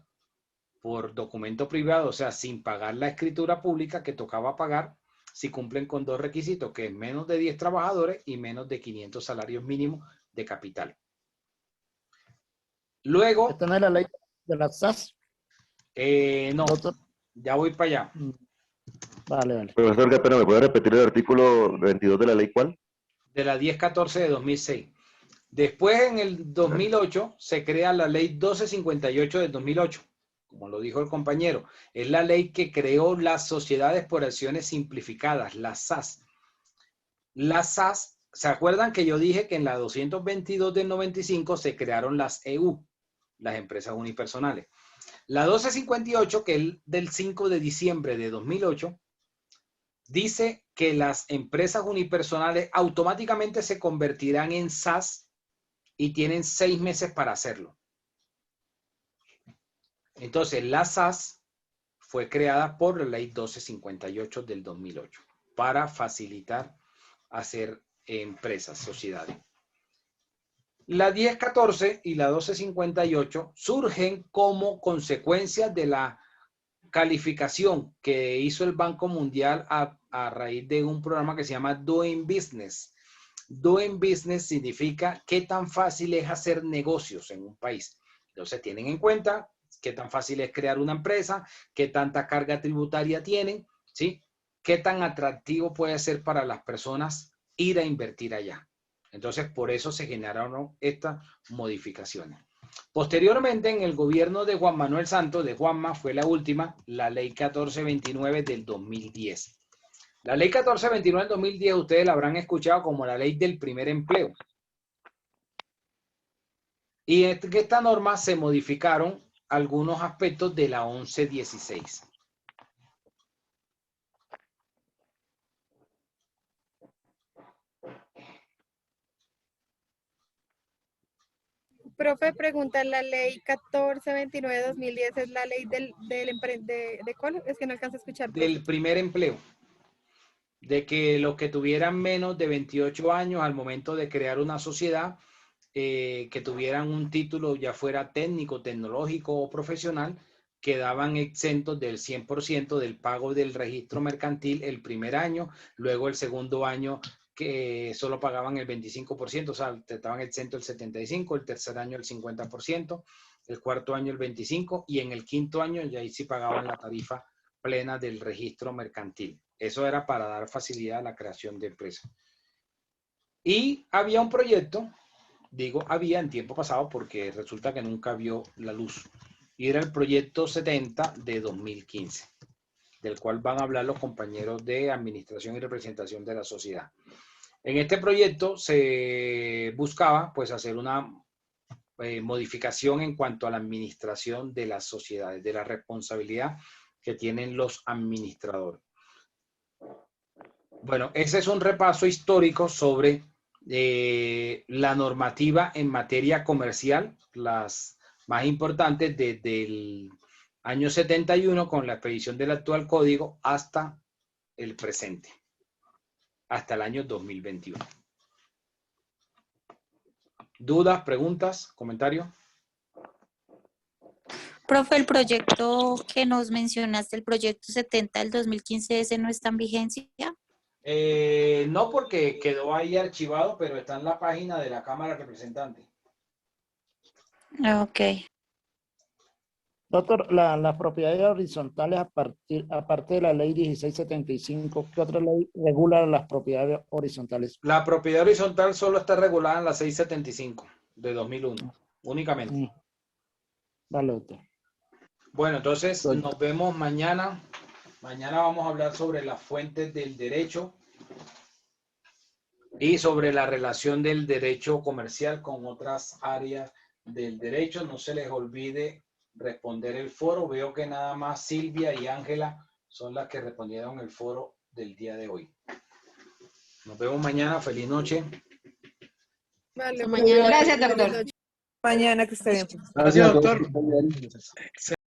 [SPEAKER 2] por documento privado, o sea, sin pagar la escritura pública que tocaba pagar si cumplen con 2 requisitos, que es menos de 10 trabajadores y menos de 500 salarios mínimos de capital. Luego...
[SPEAKER 12] ¿Esta no es la ley de las SAS?
[SPEAKER 2] No, ya voy para allá.
[SPEAKER 12] Vale.
[SPEAKER 14] Profesor, qué pena, ¿me puede repetir el artículo 22 de la ley cuál?
[SPEAKER 2] De la 1014 de 2006. Después, en el 2008, se crea la ley 1258 del 2008. Como lo dijo el compañero, es la ley que creó las sociedades por acciones simplificadas, las SAS. Las SAS, ¿se acuerdan que yo dije que en la 222 del 95 se crearon las EU, las empresas unipersonales? La 1258, que es del 5 de diciembre de 2008, dice que las empresas unipersonales automáticamente se convertirán en SAS y tienen 6 meses para hacerlo. Entonces, la SAS fue creada por la ley 1258 del 2008 para facilitar hacer empresas, sociedades. La 1014 y la 1258 surgen como consecuencia de la calificación que hizo el Banco Mundial a raíz de un programa que se llama Doing Business. Doing Business significa qué tan fácil es hacer negocios en un país. Entonces tienen en cuenta qué tan fácil es crear una empresa, qué tanta carga tributaria tienen, ¿sí? Qué tan atractivo puede ser para las personas ir a invertir allá. Entonces, por eso se generaron estas modificaciones. Posteriormente, en el gobierno de Juan Manuel Santos, de Juanma, fue la última, la ley 1429 del 2010. La ley 1429 del 2010, ustedes la habrán escuchado como la ley del primer empleo. Y en esta norma se modificaron algunos aspectos de la 1116.
[SPEAKER 17] Profe, pregunta, la ley 1429-2010 es la ley ¿de cuál? Es que no alcanzo a escuchar. Profe.
[SPEAKER 2] Del primer empleo. De que los que tuvieran menos de 28 años al momento de crear una sociedad, que tuvieran un título ya fuera técnico, tecnológico o profesional, quedaban exentos del 100% del pago del registro mercantil el primer año, luego el segundo año que solo pagaban el 25%, o sea, estaban exentos el 75%, el tercer año el 50%, el cuarto año el 25% y en el quinto año ya ahí sí pagaban la tarifa plena del registro mercantil. Eso era para dar facilidad a la creación de empresas. Y había un proyecto, digo había en tiempo pasado porque resulta que nunca vio la luz, y era el proyecto 70 de 2015, del cual van a hablar los compañeros de Administración y Representación de la Sociedad. En este proyecto se buscaba pues hacer una modificación en cuanto a la administración de las sociedades, de la responsabilidad que tienen los administradores. Bueno, ese es un repaso histórico sobre la normativa en materia comercial, las más importantes desde el año 71 con la expedición del actual código hasta el presente, hasta el año 2021. ¿Dudas, preguntas, comentarios?
[SPEAKER 9] Profe, el proyecto que nos mencionaste, el proyecto 70 del 2015, ¿ese no está en vigencia?
[SPEAKER 2] No, porque quedó ahí archivado, pero está en la página de la Cámara Representante.
[SPEAKER 9] Ok.
[SPEAKER 12] Doctor, las propiedades horizontales, aparte de la ley 1675, ¿qué otra ley regula las propiedades horizontales?
[SPEAKER 2] La propiedad horizontal solo está regulada en la 675 de 2001, únicamente.
[SPEAKER 12] Vale, doctor.
[SPEAKER 2] Bueno, entonces nos vemos mañana. Mañana vamos a hablar sobre las fuentes del derecho y sobre la relación del derecho comercial con otras áreas del derecho. No se les olvide responder el foro. Veo que nada más Silvia y Ángela son las que respondieron el foro del día de hoy. Nos vemos mañana. Feliz noche.
[SPEAKER 17] Vale,
[SPEAKER 8] Mañana. Gracias, doctor.
[SPEAKER 17] Mañana que esté bien.
[SPEAKER 6] Gracias, doctor.